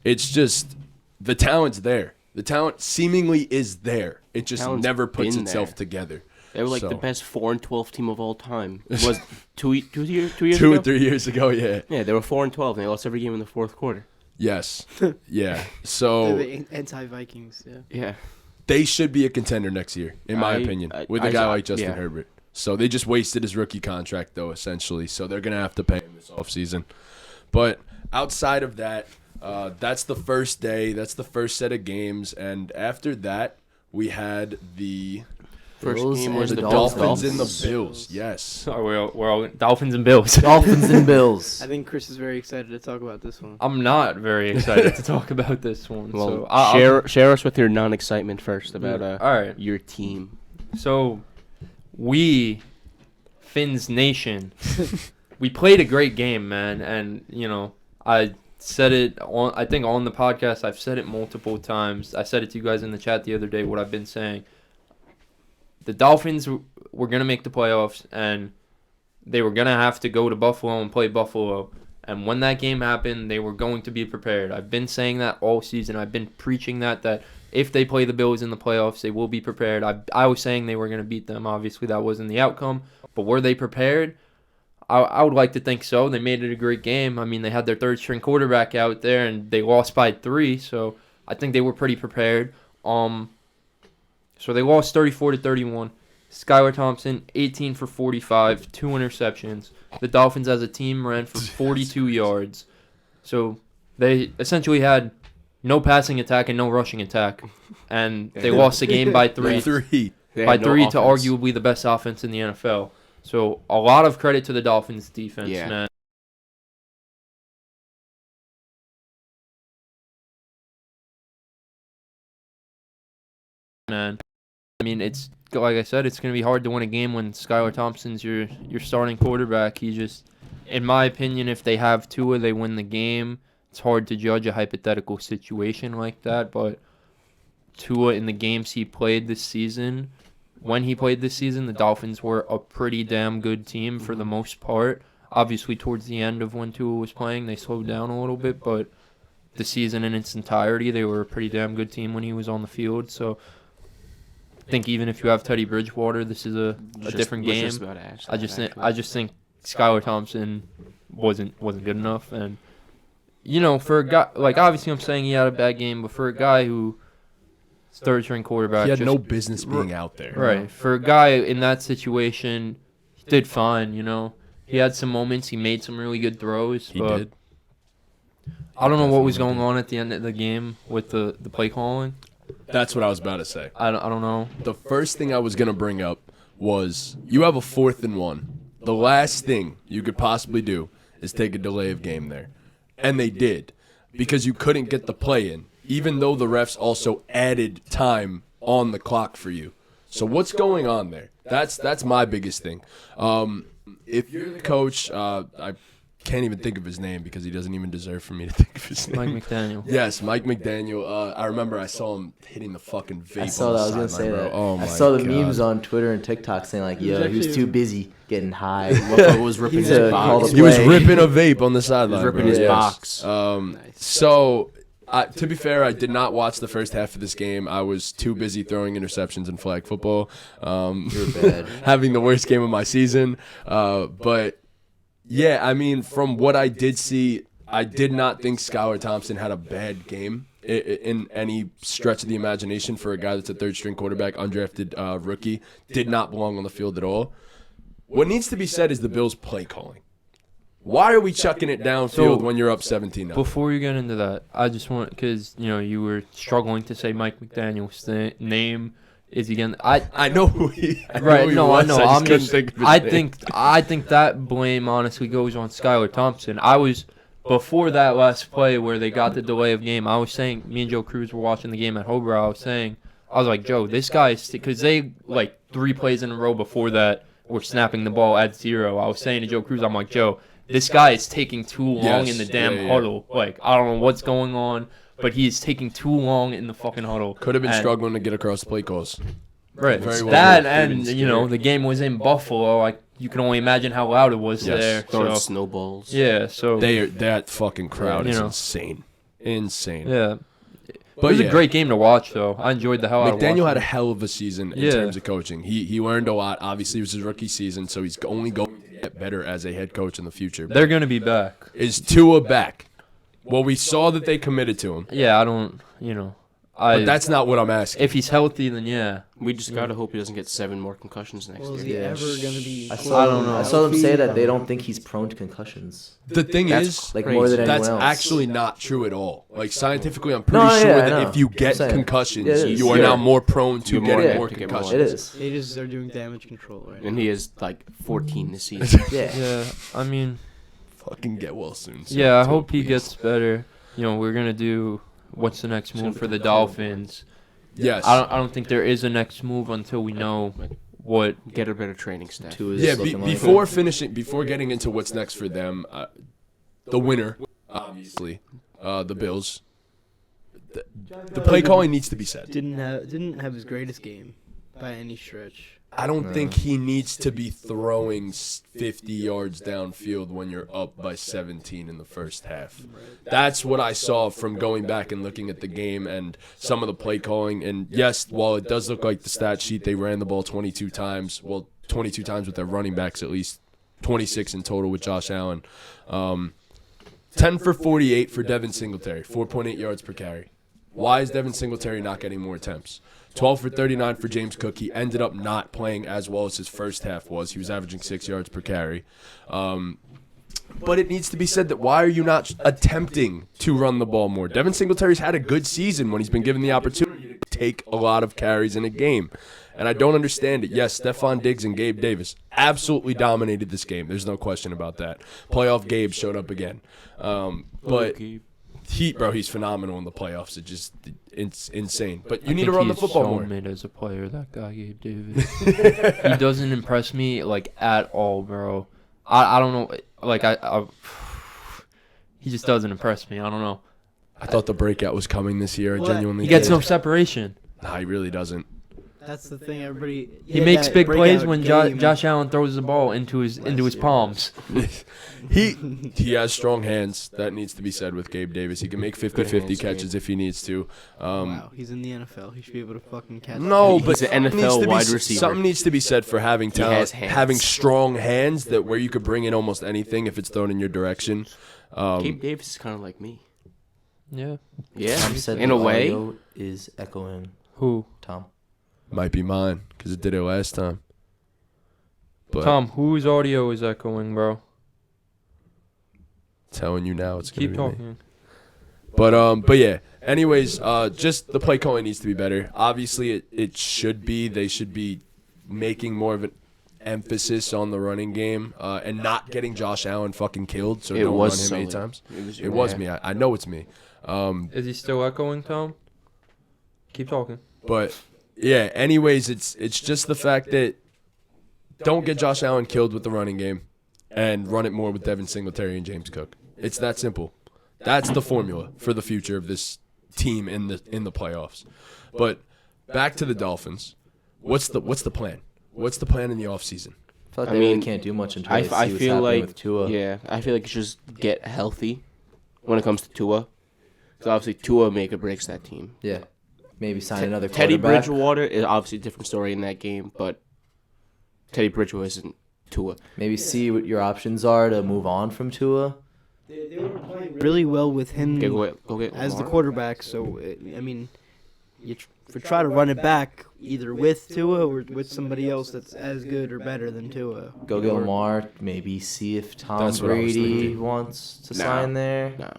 it's just the talent's there. The talent seemingly is there. It just Talent's never puts been itself there. together. They were like So- the best 4-12 team of all time. It was 2 years 2 years 2 ago? or 3 years ago, yeah. Yeah, they were 4-12 and they lost every game in the fourth quarter. Yes. Yeah. They're So the anti-Vikings. Yeah. Yeah. they should be a contender next year, in my opinion, with a guy like Justin yeah. Herbert. So they just wasted his rookie contract, though, essentially. So they're going to have to pay him this offseason. But outside of that, that's the first day. That's the first set of games. And after that, we had the First Bills game and was the the Dolphins Dolphins. and the Bills. Yes. We're all Dolphins and Bills. Dolphins and Bills. I think Chris is very excited to talk about this one. I'm not very excited to talk about this one. Well, so I'll- share us with your non-excitement first about all right. your team. So, we, Finns Nation, we played a great game, man. And, I said it I think on the podcast. I've said it multiple times. I said it to you guys in the chat the other day, what I've been saying. The Dolphins were going to make the playoffs, and they were going to have to go to Buffalo and play Buffalo. And when that game happened, they were going to be prepared. I've been saying that all season. I've been preaching that if they play the Bills in the playoffs, they will be prepared. I was saying they were going to beat them. Obviously, that wasn't the outcome. But were they prepared? I would like to think so. They made it a great game. I mean, they had their third-string quarterback out there, and they lost by 3. So I think they were pretty prepared. So they lost 34-31. Skylar Thompson, 18 for 45, 2 interceptions. The Dolphins as a team ran for 42 yards. So they essentially had no passing attack and no rushing attack. And they lost the game by 3. They By had no 3 to offense. arguably the best offense in the NFL. So a lot of credit to the Dolphins defense, Yeah. man. Man, I mean, it's like I said, it's gonna be hard to win a game when Skylar Thompson's your starting quarterback. He just, in my opinion, if they have Tua, they win the game. It's hard to judge a hypothetical situation like that, but Tua in the games he played this season, when he played this season, the Dolphins were a pretty damn good team for the most part. Obviously, towards the end of when Tua was playing, they slowed down a little bit, but the season in its entirety, they were a pretty damn good team when he was on the field. So I think even if you have Teddy Bridgewater, this is a different game. I just think Skylar Thompson wasn't good enough, and for a guy like, obviously I'm saying he had a bad game, but for a guy who third string quarterback, He had no business being out there. right, for a guy in that situation, he did fine. He had some moments, he made some really good throws. He but did. I don't know what was going on at the end of the game with the play calling. That's what I was about to say. I don't know. The first thing I was going to bring up was you have a 4th and 1. The last thing you could possibly do is take a delay of game there. And they did, because you couldn't get the play in, even though the refs also added time on the clock for you. So what's going on there? That's my biggest thing. If you're the coach, I can't even think of his name because he doesn't even deserve for me to think of his name. Mike McDaniel. Yes, Mike McDaniel. I remember I saw him hitting the fucking vape. I saw that. I was gonna say that. Oh I saw the God. memes on Twitter and TikTok saying like, "Yo, he was too busy getting high." Motherfucker was ripping He's his a box. call to He was play. ripping a vape on the sideline. ripping bro. his Yes. box. So To be fair, I did not watch the first half of this game. I was too busy throwing interceptions in flag football. You're bad. Having the worst game of my season. But, yeah, I mean, from what I did see, I did not think Skylar Thompson had a bad game in any stretch of the imagination for a guy that's a third-string quarterback, undrafted rookie. Did not belong on the field at all. What needs to be said is the Bills' play calling. Why are we chucking it downfield when you're up 17-0? Before you get into that, I just want, because you were struggling to say Mike McDaniel's name. Is he gonna? I know who he. Right? No, I know. I think that blame honestly goes on Skylar Thompson. Before that last play where they got the delay of game, I was saying, me and Joe Cruz were watching the game at OBrien. I was like, Joe, this guy's, because they, 3 plays in a row before that were snapping the ball at 0. I was saying to Joe Cruz, I'm like, Joe, this guy is taking too long in the damn huddle. I don't know what's going on, but he is taking too long in the fucking huddle. Could have been struggling to get across the play calls. Right. Very well that and, the game was in Buffalo. You can only imagine how loud it was there. Throwing snowballs. Yeah, so. That fucking crowd is insane. Insane. Yeah. But it was a great game to watch, though. I enjoyed the hell out of it. McDaniel had a hell of a season in terms of coaching. He learned a lot. Obviously, it was his rookie season, so he's only going to get better as a head coach in the future. They're going to be back. Is Tua back? Well, we saw that they committed to him. Yeah, I don't, but that's not what I'm asking. If he's healthy, then yeah. We just got to hope he doesn't get 7 more concussions next Well, is year. he ever going to be? I don't know. I saw them say that they don't think he's prone to concussions. The thing is, More than anyone that's else. actually not true at all. Scientifically, I'm pretty sure that if you get concussions, you are now more prone to getting more concussions. It is. They just are doing damage control right now. And he is 14 this season. Yeah, I mean. Fucking get well soon. Yeah, I hope he gets better. We're going to do what's the next move for the Dolphins. Yes. I don't think there is a next move until we know what. Get a better training staff. Before getting into what's next for them, the winner, obviously, the Bills. The play calling needs to be said. Didn't have his greatest game by any stretch. I don't think he needs to be throwing 50 yards downfield when you're up by 17 in the first half. That's what I saw from going back and looking at the game and some of the play calling. And yes, while it does look like the stat sheet, they ran the ball 22 times. Well, 22 times with their running backs at least. 26 in total with Josh Allen. 10 for 48 for Devin Singletary, 4.8 yards per carry. Why is Devin Singletary not getting more attempts? 12 for 39 for James Cook. He ended up not playing as well as his first half was. He was averaging 6 yards per carry. But it needs to be said that why are you not attempting to run the ball more? Devin Singletary's had a good season when he's been given the opportunity to take a lot of carries in a game. And I don't understand it. Yes, Stephon Diggs and Gabe Davis absolutely dominated this game. There's no question about that. Playoff Gabe showed up again. But he's phenomenal in the playoffs. It's insane. But you need to run the football more. Mid as a player, that guy Gabe Davis. He doesn't impress me at all, bro. I don't know. He just doesn't impress me. I don't know. I thought the breakout was coming this year. I genuinely he gets did. no separation. Nah, he really doesn't. That's the thing. Everybody. He makes big plays when Josh Allen throws the ball into his palms. He has strong hands. That needs to be said with Gabe Davis. He can make 50-50 catches if he needs to. Wow, he's in the NFL. He should be able to fucking catch. No, but he's an NFL wide receiver. Something needs to be said for having talent, having strong hands that where you could bring in almost anything if it's thrown in your direction. Gabe Davis is kind of like me. Yeah. Yeah. Tom said in a way. Audio is echoing. Who? Tom. Might be mine because it did it last time. But Tom, whose audio is echoing, bro? Telling you now, it's gonna Keep be talking. me. But yeah. Anyways, just the play calling needs to be better. Obviously, it should be. They should be making more of an emphasis on the running game and not getting Josh Allen fucking killed. So don't run him 8 times. It was me. I know it's me. Is he still echoing, Tom? Keep talking. But yeah. Anyways, it's just the fact that don't get Josh Allen killed with the running game and run it more with Devin Singletary and James Cook. It's that simple. That's the formula for the future of this team in the playoffs. But back to the Dolphins. What's the plan? What's the plan in the offseason? I feel like they really can't do much until they see what's happening with Tua. Yeah, I feel like you should just get healthy when it comes to Tua. So obviously, Tua make or breaks that team. Yeah. Maybe sign another Teddy quarterback. Bridgewater is obviously a different story in that game, but Teddy Bridgewater isn't Tua. Maybe see what your options are to move on from Tua. They were playing really well with him Okay, go get as the Lamar. quarterback. So I mean, you try to run it back either with Tua or with somebody else that's as good or better than Tua. Go get Lamar. Maybe see if Tom That's what I was Brady thinking. wants to No. sign there. No.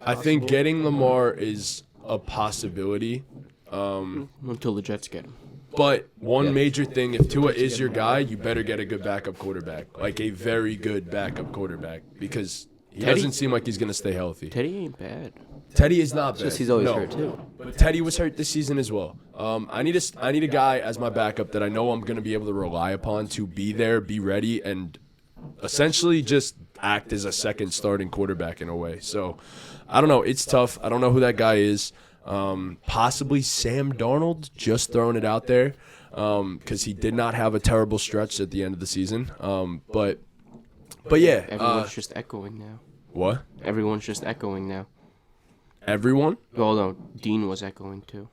I think getting Lamar is a possibility. Until the Jets get him. But one Yeah. major thing, if Tua is your guy, you better get a good backup quarterback. Like a very good backup quarterback. Because he Teddy? doesn't seem like he's going to stay healthy. Teddy ain't bad. Teddy is not bad. Just he's always No. hurt too. But Teddy was hurt this season as well. I need a guy as my backup that I know I'm going to be able to rely upon to be there, be ready, and essentially just act as a second starting quarterback in a way. So I don't know. It's tough. I don't know who that guy is. Possibly Sam Darnold, just throwing it out there, because he did not have a terrible stretch at the end of the season. But yeah. Everyone's just echoing now. What? Everyone's just echoing now. Everyone? Well, no, Dean was echoing too.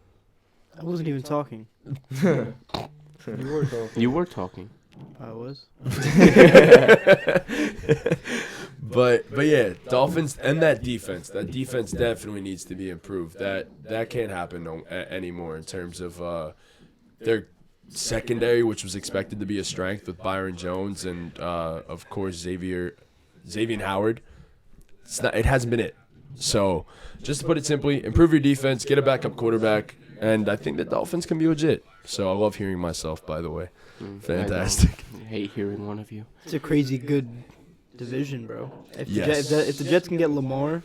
I wasn't even talking. You were talking. I was. But yeah, Dolphins and that defense. That defense definitely needs to be improved. That can't happen anymore in terms of their secondary, which was expected to be a strength with Byron Jones and of course Xavier Howard. It hasn't been it. So just to put it simply, improve your defense, get a backup quarterback, and I think the Dolphins can be legit. So I love hearing myself, by the way. Fantastic. I hate hearing one of you. It's a crazy good division, bro. If, Yes. if the Jets can get Lamar,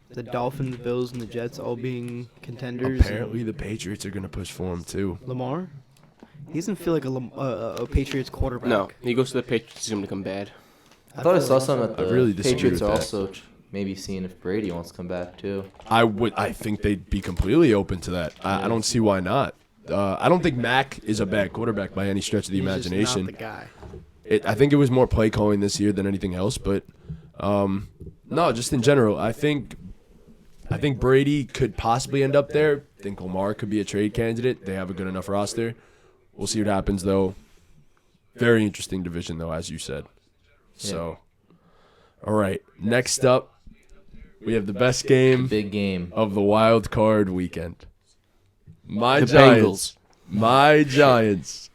the Dolphins, Bills, and the Jets all being contenders. Apparently the Patriots are going to push for him too. Lamar? He doesn't feel like a Patriots quarterback. No, he goes to the Patriots. He's going to come bad. I thought I feel saw like- some at I the really disagree Patriots with are that. also maybe seeing if Brady wants to come back too. I think they'd be completely open to that. I don't see why not. I don't think Mac is a bad quarterback by any stretch of the He's just imagination. not the guy. I think it was more play calling this year than anything else, but no, just in general, I think Brady could possibly end up there. I think Lamar could be a trade candidate. They have a good enough roster. We'll see what happens though. Very interesting division though, as you said. So, all right, next up, we have the best game Big game. of the wild card weekend. My The Giants. My Giants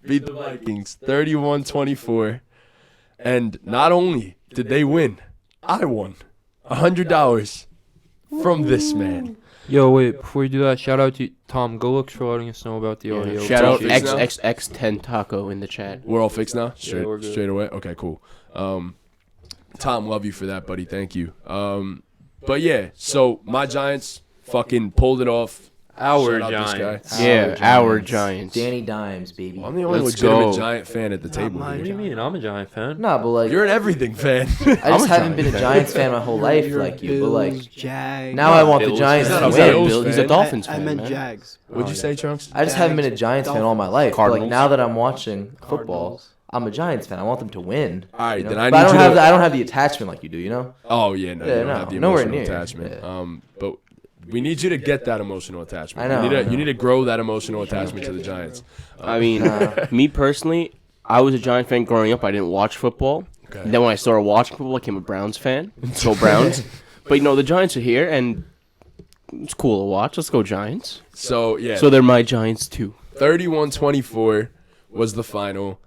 beat the Vikings 31-24. And not only did they win, I won $100 from this man. Yo, wait, before you do that, shout out to Tom Golux for letting us know about the audio. Shout out Fixed now? XXX10 Taco in the chat. We're all fixed now? we're good. Straight away? Okay, cool. Tom, love you for that, buddy. Thank you. But yeah, so my Giants fucking pulled it off. Our Shout out this guy. Giants. Yeah, our Giants. Danny Dimes, baby. I'm the only Let's legitimate go. Giant fan at the table mine. What do here. you mean? I'm a Giant fan. Nah, but like You're an everything fan. I I'm just a haven't been a Giants fan. Giants fan my whole life You're like you. But like Bills, Jags. now I want the Bills Giants fan. to He's He's not a win. Bills He's a fan. Dolphins I fan, meant man. Jags. What'd you say, Trunks? I just haven't been a Jags, Giants fan all my life. But Cardinals. like now that I'm watching football, Cardinals. I'm a Giants fan. I want them to win. All right, you know? then I But need don't you have to. I don't have the attachment like you do. You know. Oh yeah, no, Yeah, you don't no, have the nowhere emotional near. attachment. Yeah. But we need you to get that emotional attachment. I know, I You know. need to grow that emotional attachment to the Giants. I mean, me personally, I was a Giant fan growing up. I didn't watch football. Okay. And then when I started watching football, I became a Browns fan. Let's go Browns. But you know, the Giants are here, and it's cool to watch. Let's go Giants. So yeah, So they're my Giants too. 31-24 was the final.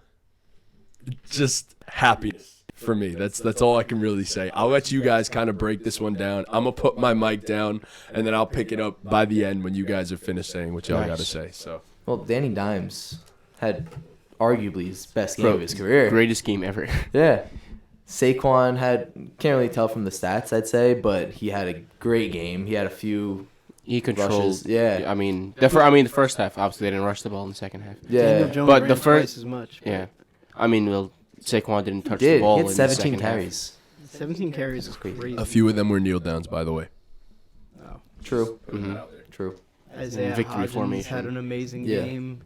Just happiness for me. That's all I can really say. I'll let you guys kind of break this one down. I'm gonna put my mic down, and then I'll pick it up by the end when you guys are finished saying what y'all Nice. got to say. So Well, Danny Dimes had arguably his best game Bro, of his career. Greatest game ever. Yeah. Saquon can't really tell from the stats, I'd say, but he had a great game. He had a few He controlled. rushes. Yeah. I mean, the first half. Obviously, they didn't rush the ball in the second half. Daniel Yeah. Jones But ran the first- twice as much. Yeah. I mean, well, Saquon didn't He touch the did. ball He in had the 17 second half. carries. 17 carries is crazy. a few of them were kneel downs, by the way. True. Mhm. True. Isaiah Victory Hodgins formation. had an amazing Yeah. game.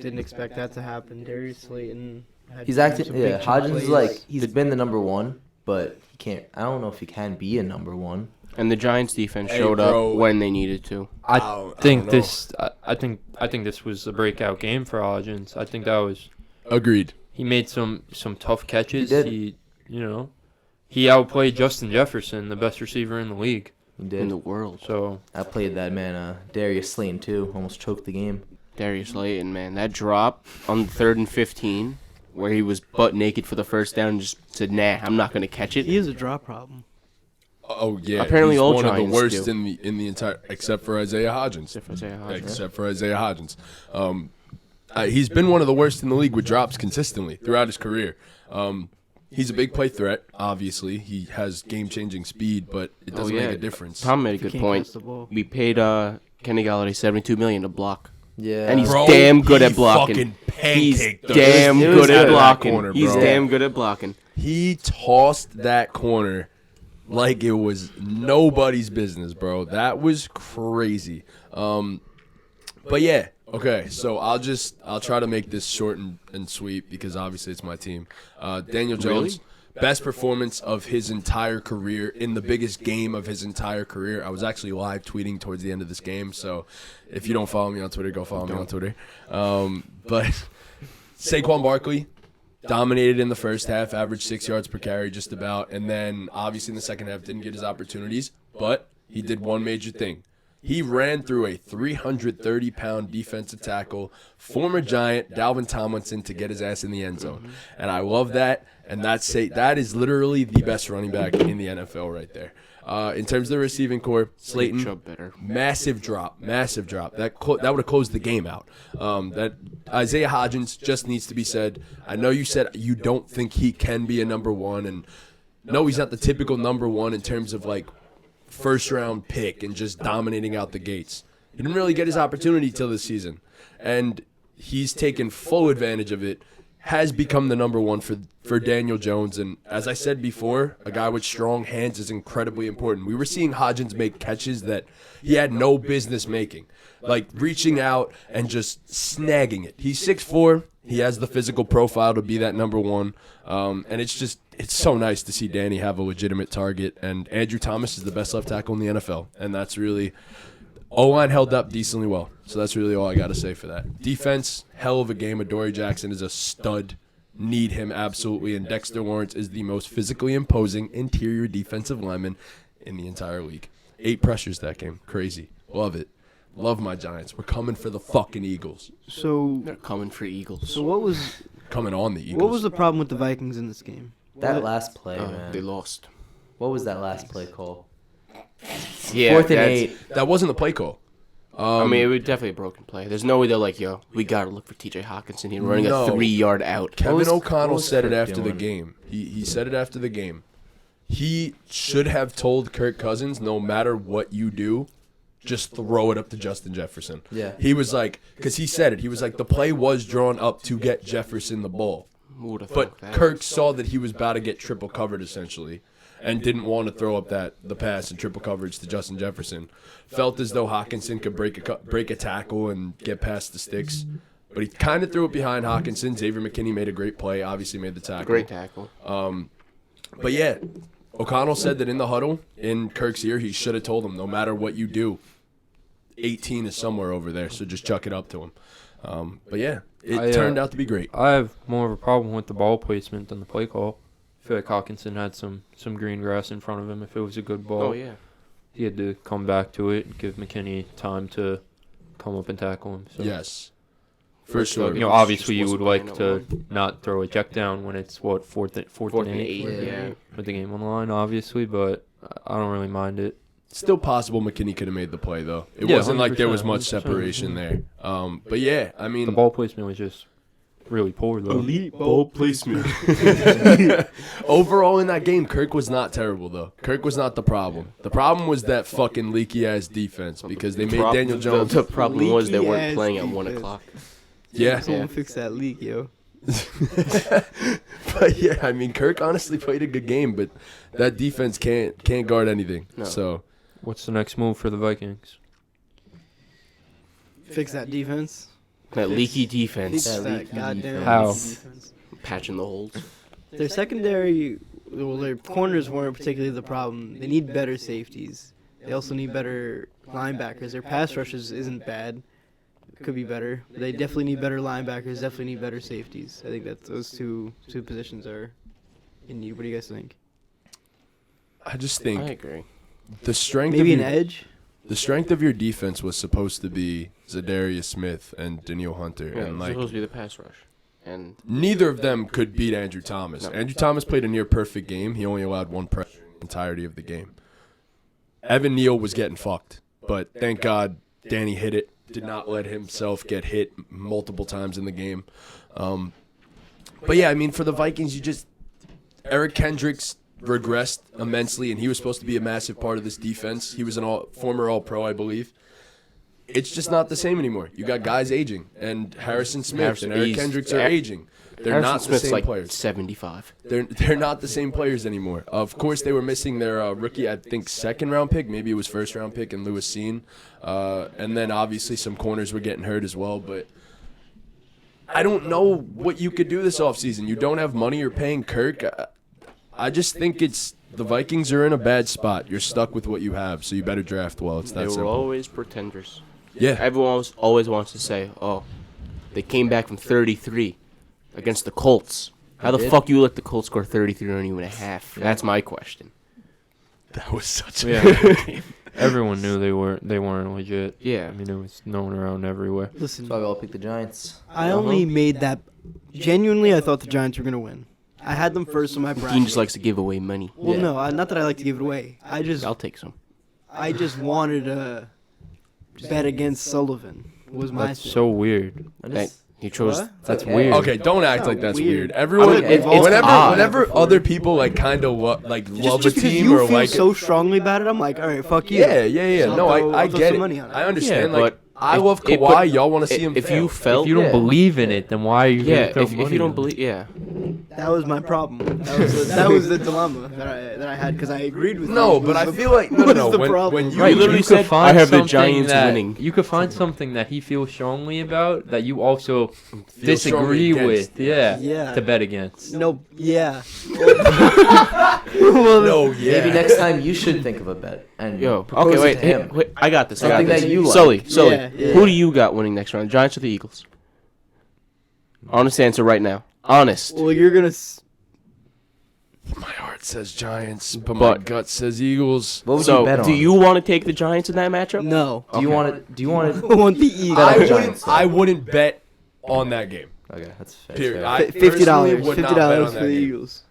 Didn't expect that to happen. Darius Slayton. Had He's some acting. big Yeah. chunk Hodgins is plays. like he's been the number one but he can't. I don't know if he can be a number one. And the Giants defense Hey, showed bro. up when they needed to. I don't think know. I think this was a breakout game for Hodgins. I think that was. Agreed. He made some tough catches. He did. He outplayed Justin Jefferson, the best receiver in the league. He In did. the world. So I played that man, Darius Slayton too. Almost choked the game. Darius Slayton, man, that drop on 3rd and 15, where he was butt naked for the first down and just said, "Nah, I'm not gonna catch it." He has a drop problem. Oh yeah. Apparently he's all one of the Giants worst do. in the entire, except for Isaiah Hodgins. Except for Isaiah Hodgins. He's been one of the worst in the league with drops consistently throughout his career. He's a big play threat, obviously. He has game-changing speed, but it doesn't make a difference. Tom made a If you good can't point. catch the ball. We paid Kenny Galladay $72 million to block. Yeah. And he's Bro, damn good he at blocking. fucking He's pancaked us. damn It was good at good. blocking. Corner, He's bro. damn good at blocking. He tossed that corner like it was nobody's business, bro. That was crazy. But yeah, okay. So I'll try to make this short and sweet because obviously it's my team. Daniel Jones, best performance of his entire career in the biggest game of his entire career. I was actually live tweeting towards the end of this game, so if you don't follow me on Twitter, go follow me on Twitter. But Saquon Barkley dominated in the first half, averaged 6 yards per carry just about, and then obviously in the second half didn't get his opportunities, but he did one major thing. He ran through a 330-pound defensive tackle, former Giant Dalvin Tomlinson, to get his ass in the end zone. And I love that, and that is literally the best running back in the NFL right there. In terms of the receiving core, Slayton, massive drop. That would have closed the game out. That Isaiah Hodgins just needs to be said. I know you said you don't think he can be a number one, and no, he's not the typical number one in terms of like first-round pick and just dominating out the gates. He didn't really get his opportunity till this season, and he's taken full advantage of it, has become the number one for Daniel Jones, and as I said before, a guy with strong hands is incredibly important. We were seeing Hodgins make catches that he had no business making, like reaching out and just snagging it. He's 6'4", he has the physical profile to be that number one, and it's so nice to see Danny have a legitimate target, and Andrew Thomas is the best left tackle in the NFL, and that's really – O-line held up decently well, so that's really all I got to say for that. Defense, hell of a game. Adoree Jackson is a stud. Need him absolutely, and Dexter Lawrence is the most physically imposing interior defensive lineman in the entire league. 8 pressures that game. Crazy. Love it. Love my Giants. We're coming for the fucking Eagles. So They're coming for Eagles. what was Coming on the Eagles. what was the problem with the Vikings in this game? That last play, They man. lost. What was that last play call? Yeah, 4th and that's- 8. That wasn't the play call. I mean, it was definitely a broken play. There's no way they're like, yo, we got to look for TJ Hawkinson here running No. a 3-yard out. Kevin was- O'Connell what was said it Kirk after the doing? game. He said it after the game. He should have told Kirk Cousins, no matter what you do, just throw it up to Justin Jefferson. Yeah. He was like, because he said it. He was like, the play was drawn up to get Jefferson the ball. Who would've But thought that? Kirk saw that he was about to get triple covered, essentially, and didn't want to throw up the pass and triple coverage to Justin Jefferson. Felt as though Hawkinson could break a tackle and get past the sticks. But he kind of threw it behind Hawkinson. Xavier McKinney made a great play, obviously made the tackle. Great tackle. But yeah, O'Connell said that in the huddle, in Kirk's ear, he should have told him, no matter what you do, 18 is somewhere over there, so just chuck it up to him. But yeah, it turned out to be great. I have more of a problem with the ball placement than the play call. I feel like Hawkinson had some green grass in front of him. If it was a good ball, Oh, yeah. he had to come back to it and give McKinney time to come up and tackle him. So, Yes, for sure. You know, obviously you would like to not throw a check down when it's, fourth and eight Yeah. with the game on the line, obviously, but I don't really mind it. Still possible McKinney could have made the play, though. It Yeah, wasn't like there was 100%, much 100%, separation there. But yeah, I mean, The ball placement was just really poor, though. elite ball placement. Overall in that game, Kirk was not terrible, though. Kirk was not the problem. The problem was that fucking leaky-ass defense because they made Daniel Jones. The problem was they weren't Leaky-ass playing at 1 defense. o'clock. Yeah. Someone fix that leak, yo. But yeah, I mean, Kirk honestly played a good game, but that defense can't guard anything. No. So What's the next move for the Vikings? Fix that defense. That leaky Fix defense. That that leaky goddamn defense. How? defense. Patching the holes. Their secondary well, their corners weren't particularly the problem. They need better safeties. They also need better linebackers. Their pass rushes isn't bad. Could be better. But they definitely need better linebackers. Definitely need better safeties. I think that those two positions are in need. What do you guys think? I just I think agree. the strength Maybe of an your, edge. the strength of your defense was supposed to be Zadarius Smith and Daniil Hunter, Yeah, and it's like supposed to be the pass rush. And neither of them could beat Andrew Thomas. No. Andrew Thomas played a near perfect game. He only allowed one pressure in the entirety of the game. Evan Neal was getting fucked, but thank God Danny hit it. Did not let himself get hit multiple times in the game. But yeah, I mean, for the Vikings, Eric Kendricks regressed immensely, and he was supposed to be a massive part of this defense. He was former All-Pro, I believe. It's just not the same anymore. You got guys aging, and Harrison Smith and Eric Kendricks are aging. They're Harrison not the Smith's same like players. 75. They're not the same players anymore. Of course, they were missing their rookie, I think, second-round pick. Maybe it was first-round pick in Lewis Seen. And then, obviously, some corners were getting hurt as well. But I don't know what you could do this offseason. You don't have money. You're paying Kirk. I just think the Vikings are in a bad spot. You're stuck with what you have, so you better draft well. It's They that were simple. always pretenders. Yeah. Everyone always wants to say, oh, they came back from 33 against the Colts. How the fuck you let the Colts score 33 on you and a half? That's my question. That was such a Yeah. Everyone knew they weren't legit. Yeah. I mean, it was known around everywhere. Listen, That's why we all picked the Giants. I only made that. Genuinely, I thought the Giants were gonna win. I had them first on my bracket. Dean just likes to give away money. Well, Yeah. no, not that I like to give it away. I Take some. just wanted to bet against Sullivan. Was my That's thing. so weird. I just- He chose. What? That's okay. weird. Okay, don't act Not like that's weird. weird. Everyone, I mean, it's odd. whenever other people like kind of love a Just because team you or feel like so strongly about it, I'm like, all right, fuck you. yeah. So No, I'll I throw get some it. money on it. I understand. Yeah, like but I love if- Kawhi. but Y'all want to see him If fail. you felt, If you don't Yeah. believe in it, then why are you yeah. gonna throw If money you don't on it? believe, yeah. That was my problem. That was the dilemma that I had because I agreed with No, you. but I Was- feel like no. was the When problem? you Right, literally You could said, find I have the something Giants that- winning. You could find something that he feels strongly about that you also strongly disagree against. with. Yeah. Yeah. To bet against. No, yeah. no, yeah. Maybe next time you should think of a bet and Yo, propose okay, it wait, to him. wait, I got this. Something I got this. that you like. Sully, Yeah, yeah. who do you got winning next round? Giants or the Eagles? Honest answer right now. Honest. Well, you're gonna. My heart says Giants, but my gut says Eagles. What would So, you bet on? do you want to take the Giants in that matchup? No. Do you want to? Do you want to? I want the Eagles. Bet on I the wouldn't. Giants. I wouldn't bet on that game. Okay, that's fair. Period. That's fair. I $50. personally would not bet on $50 that for the game. Eagles.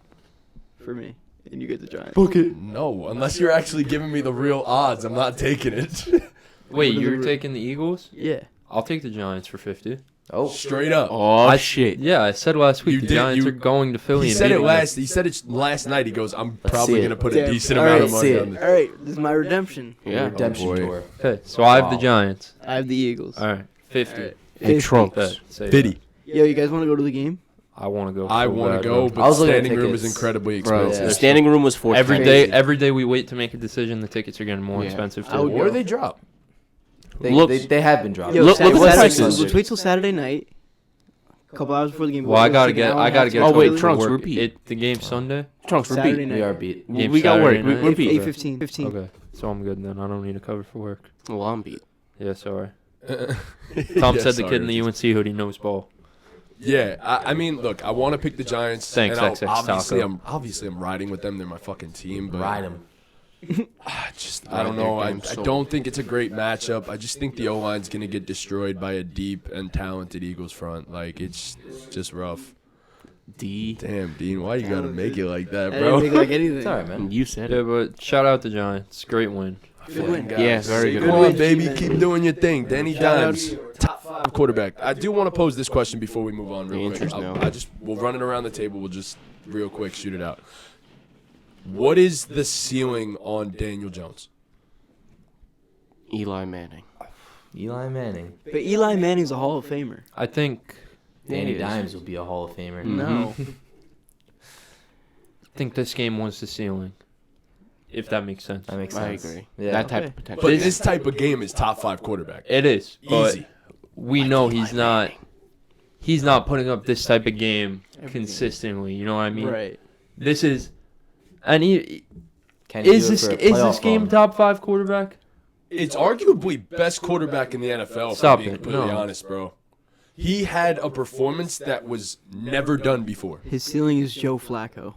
For me, and you get the Giants. No, unless you're actually giving me the real odds, I'm not taking it. Wait, What are you're the- taking the Eagles? Yeah. I'll take the Giants for 50. Oh, Straight up. Oh, shit. Yeah, I said last week You the did- Giants you- are going to Philly. He and said it beating last. He said it last night. He goes, "I'm Let's probably see it. gonna put a Damn. decent All amount right, of money see on it. this." All right, this is my redemption. Yeah. redemption boy. tour. them. Okay, so I have the Wow. Giants. I have the Eagles. All right, 50. All right. Hey, 50. Trunks. Bet. Say that. 50. Yo, you guys want to go to the game? I want to go. I so want bad, to go, bro. I but was looking at standing room is tickets. incredibly Bro, expensive. the standing room was $4. Every Crazy. day we wait to make a decision. The tickets are getting more Yeah. expensive I would too. go. Or they drop. They have been dropping. Yo, Look- look at the Saturday- prices. Let's wait till Saturday night. A couple hours before the game. Well, I Let's gotta take an get. hour I and a gotta half get. to Oh, to wait, work. Trunks, repeat. The game Sunday. Trunks, Saturday repeat. night. We are beat. Game We got work. Saturday night. Repeat. 8:15. 15. Okay, so I'm good then. I don't need to cover for work. Well, I'm beat. Yeah, sorry. Tom Yeah, said the sorry. kid in the UNC hoodie knows ball. Yeah, I mean, look, I want to pick the Giants. Thanks, and XX obviously, Taco. I'm riding with them. They're my fucking team. But Ride them. I don't know. I So- don't think it's a great matchup. I just think the O line's gonna get destroyed by a deep and talented Eagles front. Like it's just rough. D. Damn, Dean, why you gotta make it like that, I bro? didn't make like anything. It's alright, man. You said Yeah, it. but shout out the Giants. Great win. Good win. Yeah, very good. Come win, on, baby, G-Man. keep doing your thing. Danny Shout out Dimes, top 5 quarterback. I do want to pose this question before we move on real quick. Interest now. We'll run it around the table. We'll just real quick shoot it out. What is the ceiling on Daniel Jones? Eli Manning. Eli Manning. But Eli Manning's a Hall of Famer. I think. Danny is. Dimes will be a Hall of Famer. No. I think this game was the ceiling. If that makes sense. That makes I sense. agree. Yeah. That type Okay. of potential. But this type of game is top 5 quarterback. It is. But Easy. we know he's not. He's not putting up this type of game consistently. You know what I mean? Right. This is And he Can he is do it this for a is this playoff game run? top 5 quarterback? It's arguably best quarterback in the NFL, Stop if I'm being it. completely No. honest, bro. He had a performance that was never done before. His ceiling is Joe Flacco.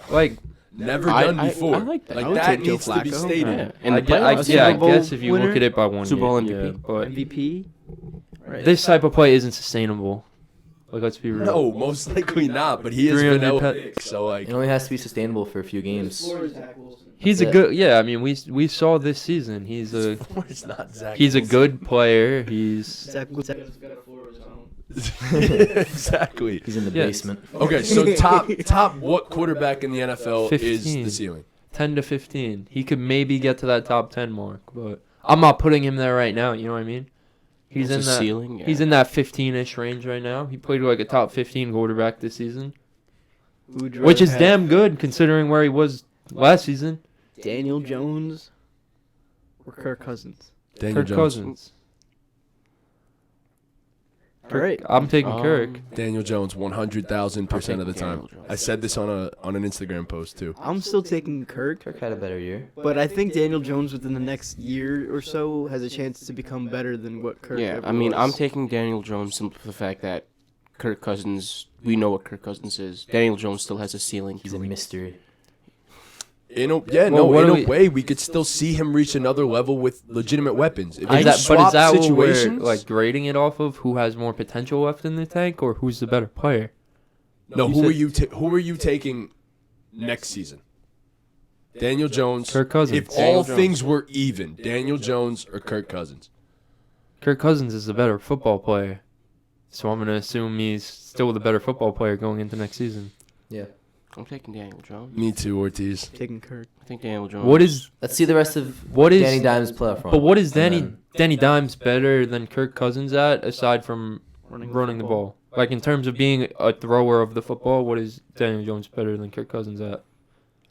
Like, Never I- done I- before. I like that. I would that take Joe needs to be Flacco. stated. Yeah. And the I playoffs, guess Bowl if you winner? look at it by one Super Bowl game, MVP. yeah, but MVP. Right. this type of play isn't sustainable. Like, let's be real. No, most likely not. But he is 300 vanilla pa- pick, so like. It only has to be sustainable for a few games. He's a Yeah. good. Yeah, I mean, we saw this season. He's a It's not Zach. he's a Wilson. good player. He's Zach Wilson. Exactly. He's in the Yeah. basement. Okay, so top what quarterback in the NFL is 15. the ceiling? 10 to 15. He could maybe get to that top 10 mark, but I'm not putting him there right now. You know what I mean? He's It's in a that. ceiling. Yeah. He's in that 15-ish range right now. He played like a top 15 quarterback this season, which is damn good considering where he was last season. Daniel Jones or Kirk Cousins. Daniel Kirk Jones. Cousins. All right. I'm taking Kirk. Daniel Jones, 100,000% of the I'll take time. Daniel Jones. I said this on an Instagram post too. I'm still taking Kirk, Kirk had a better year. but I think Daniel Jones within the next year or so has a chance to become better than what Kirk Yeah, ever I mean, was. I'm taking Daniel Jones simply for the fact that Kirk Cousins, we know what Kirk Cousins is. Daniel Jones still has a ceiling. He's a mystery. In a way, we could still see him reach another level with legitimate weapons. If you But is swap that what we're situations, like grading it off of? Who has more potential left in the tank, or who's the better player? no, you who are you taking next season? Daniel Jones. Kirk Cousins. If Daniel all Jones. things were even, Daniel Jones or Kirk Cousins? Kirk Cousins is the better football player, so I'm gonna assume he's still the better football player going into next season. Yeah. I'm taking Daniel Jones. Me too, Ortiz. taking Kirk. I think Daniel Jones. What is Let's see the rest of what is Danny Dimes' playoff run. But what is And Danny Dimes better than Kirk Cousins at, aside from running the ball? Like, in terms of being a thrower of the football, what is Daniel Jones better than Kirk Cousins at?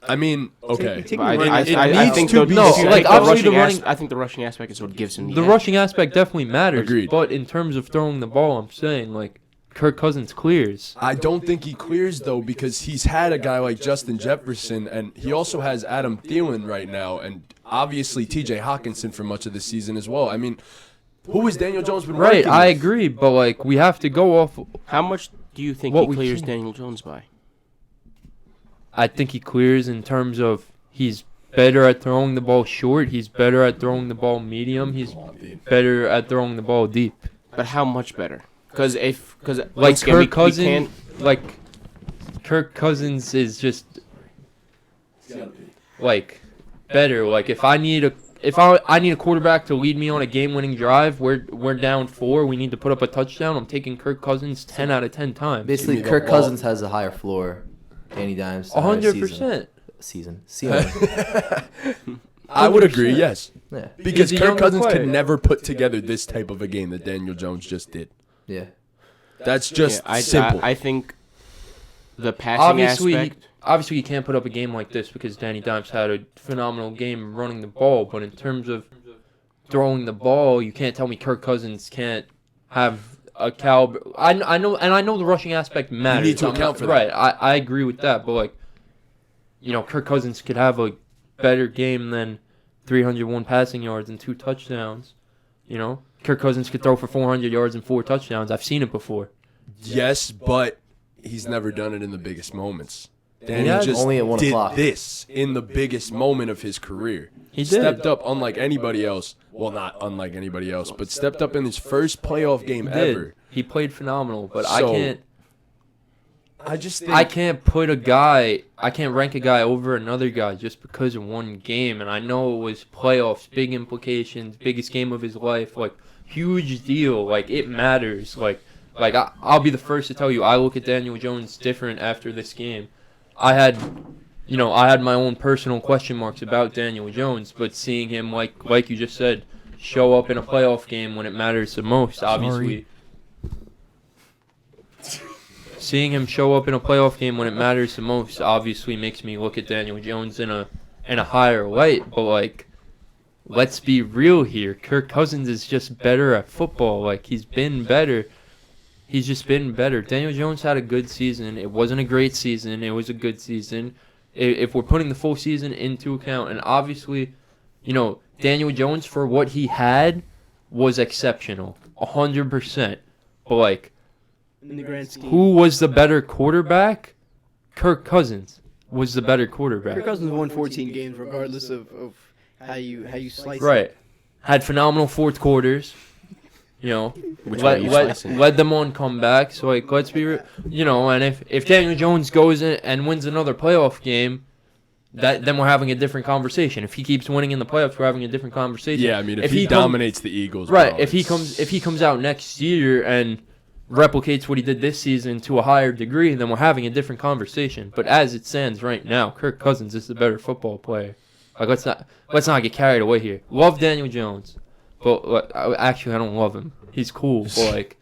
I mean, okay. Take But I, the I, running I, back. I needs think to the, be no, separate. like Like, obviously the I think the rushing aspect is what gives him The edge. rushing aspect definitely matters. Agreed. But in terms of throwing the ball, I'm saying, like, Kirk Cousins clears. I don't think he clears, though, because he's had a guy like Justin Jefferson, and he also has Adam Thielen right now, and obviously T.J. Hawkinson for much of the season as well. I mean, who has Daniel Jones been Right, working I with? agree. But, like, we have to go off. How much do you think What he we clears can- Daniel Jones by? I think he clears in terms of he's better at throwing the ball short. He's better at throwing the ball medium. He's better at throwing the ball deep. But how much better? Because Like Kirk Cousins, like Kirk Cousins is just like better. Like if I need a quarterback to lead me on a game-winning drive, we're down 4. We need to put up a touchdown. I'm taking Kirk Cousins 10 out of 10 times. Basically, Give me the Kirk ball. Cousins has a higher floor. Danny Dimes. a higher 100%. Ceiling. I would agree, yes. Yeah. Because He's a Kirk younger Cousins player. could never put together this type of a game that Daniel Jones just did. Yeah. That's just I simple. I think the passing aspect. Obviously, you can't put up a game like this because Danny Dimes had a phenomenal game running the ball. But in terms of throwing the ball, you can't tell me Kirk Cousins can't have a caliber. I know, and I know the rushing aspect matters. need to I'm account not- for that. Right, I agree with that. But, like, you know, Kirk Cousins could have a better game than 301 passing yards and 2 touchdowns. You know, Kirk Cousins could throw for 400 yards and 4 touchdowns. I've seen it before. Yes, but he's never done it in the biggest moments. Daniel Yeah, just only at 1 did o'clock. this in the biggest moment of his career. He did. Stepped up unlike anybody else. Well, not unlike anybody else, but stepped up in his first playoff game He did. ever. He played phenomenal, but So, I just think I can't rank a guy over another guy just because of one game. And I know it was playoffs, big implications, biggest game of his life, like huge deal. Like it matters. Like I'll be the first to tell you, I look at Daniel Jones different after this game. I had my own personal question marks about Daniel Jones, but seeing him like you just said, show up in a playoff game when it matters the most, obviously. Seeing him show up in a playoff game when it matters the most obviously makes me look at Daniel Jones in a higher light. But like, let's be real here. Kirk Cousins is just better at football. Like he's been better. He's just been better. Daniel Jones had a good season. It wasn't a great season. It was a good season. if we're putting the full season into account, and obviously, Daniel Jones, for what he had, was exceptional, 100%. But, like, In the grand scheme. who was the better quarterback? Kirk Cousins was the better quarterback. Kirk Cousins won 14 games regardless of how you slice it. Right. Had phenomenal fourth quarters. Which way are you slicing? Led them on comebacks. So, like, let's be real. And if Daniel Jones goes in and wins another playoff game, then we're having a different conversation. If he keeps winning in the playoffs, we're having a different conversation. Yeah, I mean, if he dominates the Eagles, right? bro, If he comes out next year and replicates what he did this season to a higher degree, then we're having a different conversation. But as it stands right now, Kirk Cousins is the better football player. Like, let's not get carried away here. Love Daniel Jones, but actually I don't love him. He's cool, but like,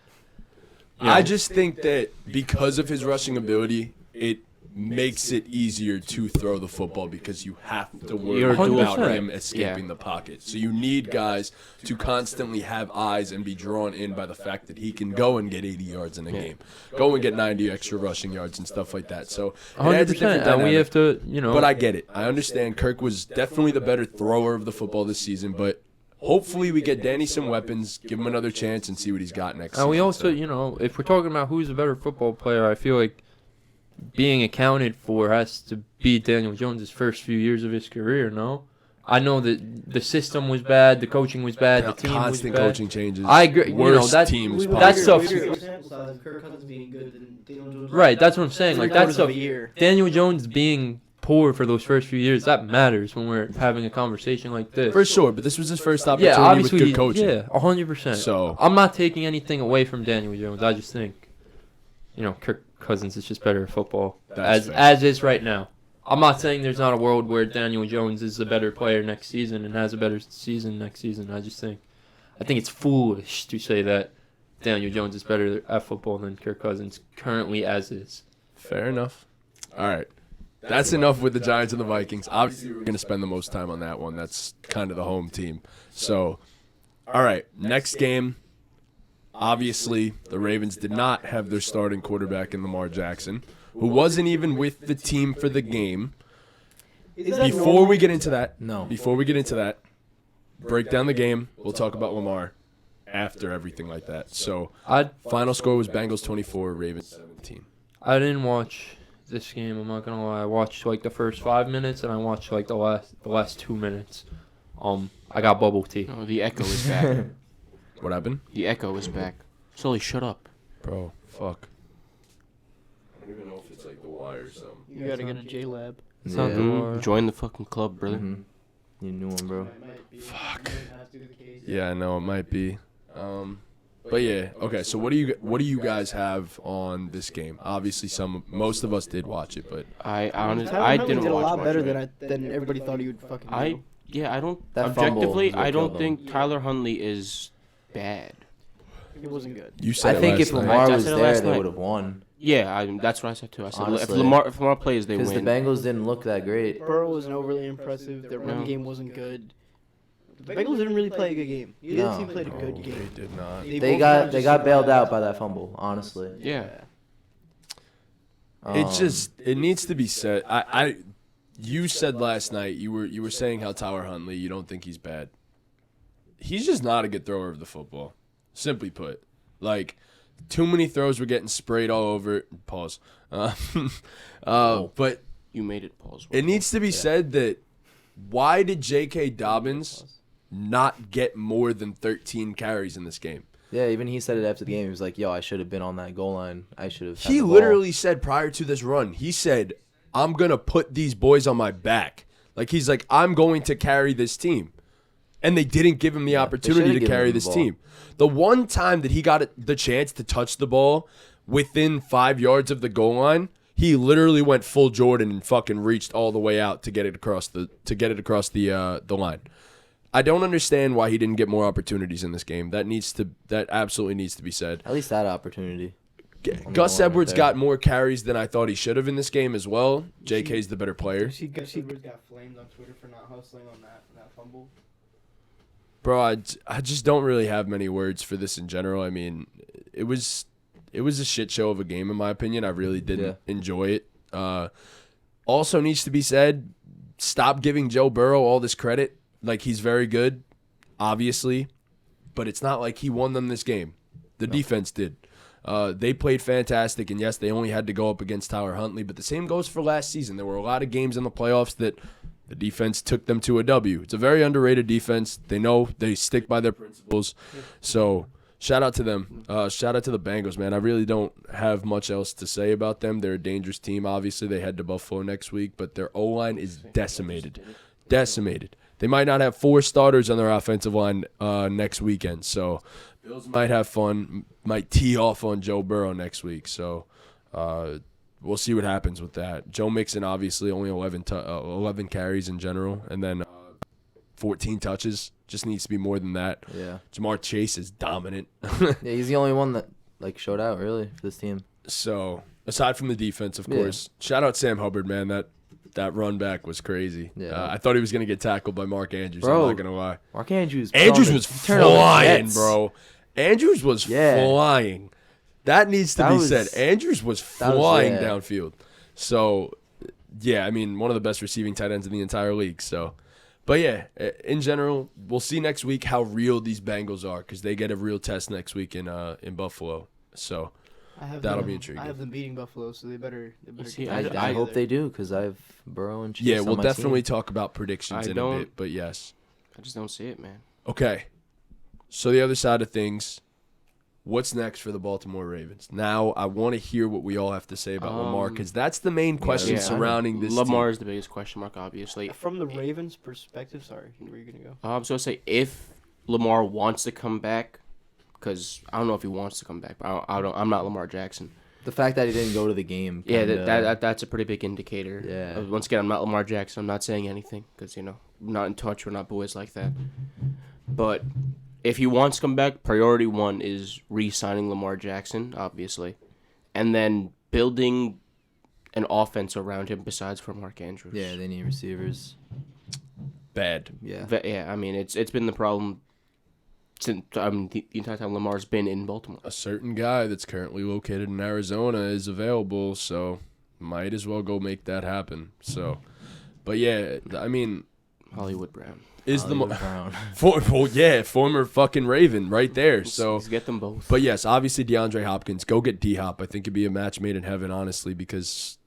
I just think that because of his rushing ability, it makes it easier to throw the football because you have to worry You're about 100%. him escaping the pocket. So you need guys to constantly have eyes and be drawn in by the fact that he can go and get 80 yards in a game, go and get 90 extra rushing yards and stuff like that. So it adds a different 100%. And we dynamic. have to, But I get it. I understand Kirk was definitely the better thrower of the football this season, but hopefully we get Danny some weapons, give him another chance, and see what he's got next season. And we also, So- if we're talking about who's a better football player, I feel like being accounted for has to be Daniel Jones' first few years of his career, no? I know that the system was bad, the coaching was bad, the team was constant bad. coaching changes. I agree. Worst that teams that possible. stuff. Kirk Cousins being good and Daniel Jones. Right, that's what I'm saying. Like, that Three-quarters of stuff. a year. Daniel Jones being poor for those first few years, that matters when we're having a conversation like this. For sure, but this was his first opportunity Yeah, with obviously, good coaching. yeah, 100%. So I'm not taking anything away from Daniel Jones. I just think, Kirk Cousins is just better at football That's as is right now. I'm not saying there's not a world where Daniel Jones is a better player next season and has a better season next season. I think it's foolish to say that Daniel Jones is better at football than Kirk Cousins currently as is. fair enough. All right. That's enough with the Giants and the Vikings. Obviously, we're going to spend the most time on that one. That's kind of the home team. So, all right, next game. Obviously, the Ravens did not have their starting quarterback in Lamar Jackson, who wasn't even with the team for the game. Before we get into that, break down the game. We'll talk about Lamar after everything like that. So, final score was Bengals 24, Ravens 17. I didn't watch this game. I'm not gonna lie. I watched like the first 5 minutes and I watched like the last 2 minutes. I got bubble tea. Oh, the echo is back. What happened? The echo is back. Sully, shut up. Bro, fuck. I don't even know if it's like the wire or something. You gotta get a J-Lab. It's not the war. Join the fucking club, brother. Mhm. You knew him, bro. Fuck. Yeah, I know it might be. But yeah, okay. So what do you guys have on this game? Obviously, most of us did watch it, but I honestly, Tyler I Huntley didn't did a watch lot much better of it. than everybody thought he would fucking do. I don't. That fumble Objectively, is what I don't killed think Tyler Huntley is bad. It wasn't good. you said I think it if last night. Lamar I was said it there, last they night. would have won. Yeah, that's what I said too. I said if Honestly. Lamar plays, they Because the win. Bengals didn't look that great. Burrow wasn't overly impressive. Their run No. game wasn't good. The Bengals didn't really play a good game. Neither No. team played a good No, game. they did not. They both got kinda they just got bailed survived. out by that fumble. Honestly, Yeah. It needs to be said. You said last night you were saying how Tyler Huntley, you don't think he's bad. He's just not a good thrower of the football. Simply put, like too many throws were getting sprayed all over. Pause. But You made it, pause. it needs to be said that why did J.K. Dobbins not get more than 13 carries in this game? yeah. Even he said it after the game. He was like, "Yo, I should have been on that goal line. I should have." had He the ball." literally said prior to this run, he said, I'm going to put these boys on my back. Like, he's like, I'm going to carry this team. And they didn't give him the opportunity should've to given carry him the this ball. team. The one time that he got the chance to touch the ball within 5 yards of the goal line, he literally went full Jordan and fucking reached all the way out to get it across the line. I don't understand why he didn't get more opportunities in this game. That absolutely needs to be said. At least that opportunity. Gus goal line Edwards right got more carries than I thought he should have in this game as well. JK's the better player. Gus Edwards got flamed on Twitter for not hustling on that fumble. Bro, I just don't really have many words for this in general. I mean, it was a shit show of a game in my opinion. I really didn't enjoy it. Also needs to be said, stop giving Joe Burrow all this credit. Like, he's very good, obviously, but it's not like he won them this game. The defense did. They played fantastic, and yes, they only had to go up against Tyler Huntley, but the same goes for last season. There were a lot of games in the playoffs that the defense took them to a W. It's a very underrated defense. They know they stick by their principles. So shout out to them. Shout out to the Bengals, man. I really don't have much else to say about them. They're a dangerous team. Obviously, they head to Buffalo next week, but their O-line is decimated. Decimated. They might not have 4 starters on their offensive line next weekend. So Bills might have fun, might tee off on Joe Burrow next week. So we'll see what happens with that. Joe Mixon, obviously, only 11 carries in general, and then 14 touches. Just needs to be more than that. Yeah. Jamar Chase is dominant. Yeah, he's the only one that showed out really for this team. So aside from the defense, of course, shout out Sam Hubbard, man. That run back was crazy. Yeah. I thought he was going to get tackled by Mark Andrews. Bro, I'm not going to lie. Mark Andrews. Was flying, bro. Andrews was flying. That needs to be said. Andrews was flying downfield. So, yeah, I mean, one of the best receiving tight ends in the entire league. So, but yeah, in general, we'll see next week how real these Bengals are because they get a real test next week in Buffalo. So that'll be intriguing. I have them beating Buffalo, so they better. See, I hope they do because I have Burrow and Chase. Yeah, we'll on my definitely team. talk about predictions in a bit. But yes, I just don't see it, man. okay. So the other side of things. What's next for the Baltimore Ravens? Now, I want to hear what we all have to say about Lamar because that's the main question surrounding this Lamar team. is the biggest question mark, obviously. From the Ravens' perspective, sorry, where are you going to go? I was going to say, if Lamar wants to come back, because I don't know if he wants to come back, but I'm not Lamar Jackson. The fact that he didn't go to the game. That's a pretty big indicator. Yeah. Once again, I'm not Lamar Jackson. I'm not saying anything because, we're not in touch. We're not boys like that. But if he wants to come back, priority one is re-signing Lamar Jackson, obviously, and then building an offense around him besides for Mark Andrews. Yeah, they need receivers. Bad. Yeah. I mean, it's been the problem since the entire time Lamar's been in Baltimore. A certain guy that's currently located in Arizona is available, so might as well go make that happen. So, but yeah, I mean, Hollywood Brown. Is Hollywood Brown. Former fucking Raven right there. So Let's get them both. But yes, obviously DeAndre Hopkins. Go get D-Hop. I think it'd be a match made in heaven, honestly, because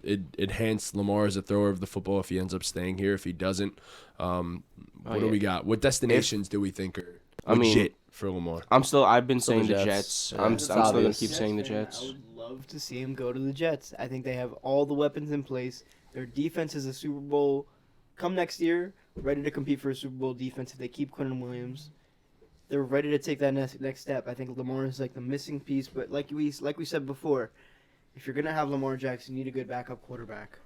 it enhanced Lamar as a thrower of the football if he ends up staying here. If he doesn't, what do we got? What destinations do we think are legit for Lamar? I've been saying the Jets. Jets. Yeah, I'm it's still gonna obvious. keep saying the fan, Jets. I would love to see him go to the Jets. I think they have all the weapons in place. Their defense is a Super Bowl. Come next year, ready to compete for a Super Bowl defense if they keep Quentin Williams. They're ready to take that next step. I think Lamar is like the missing piece, but like we said before, if you're gonna have Lamar Jackson, you need a good backup quarterback.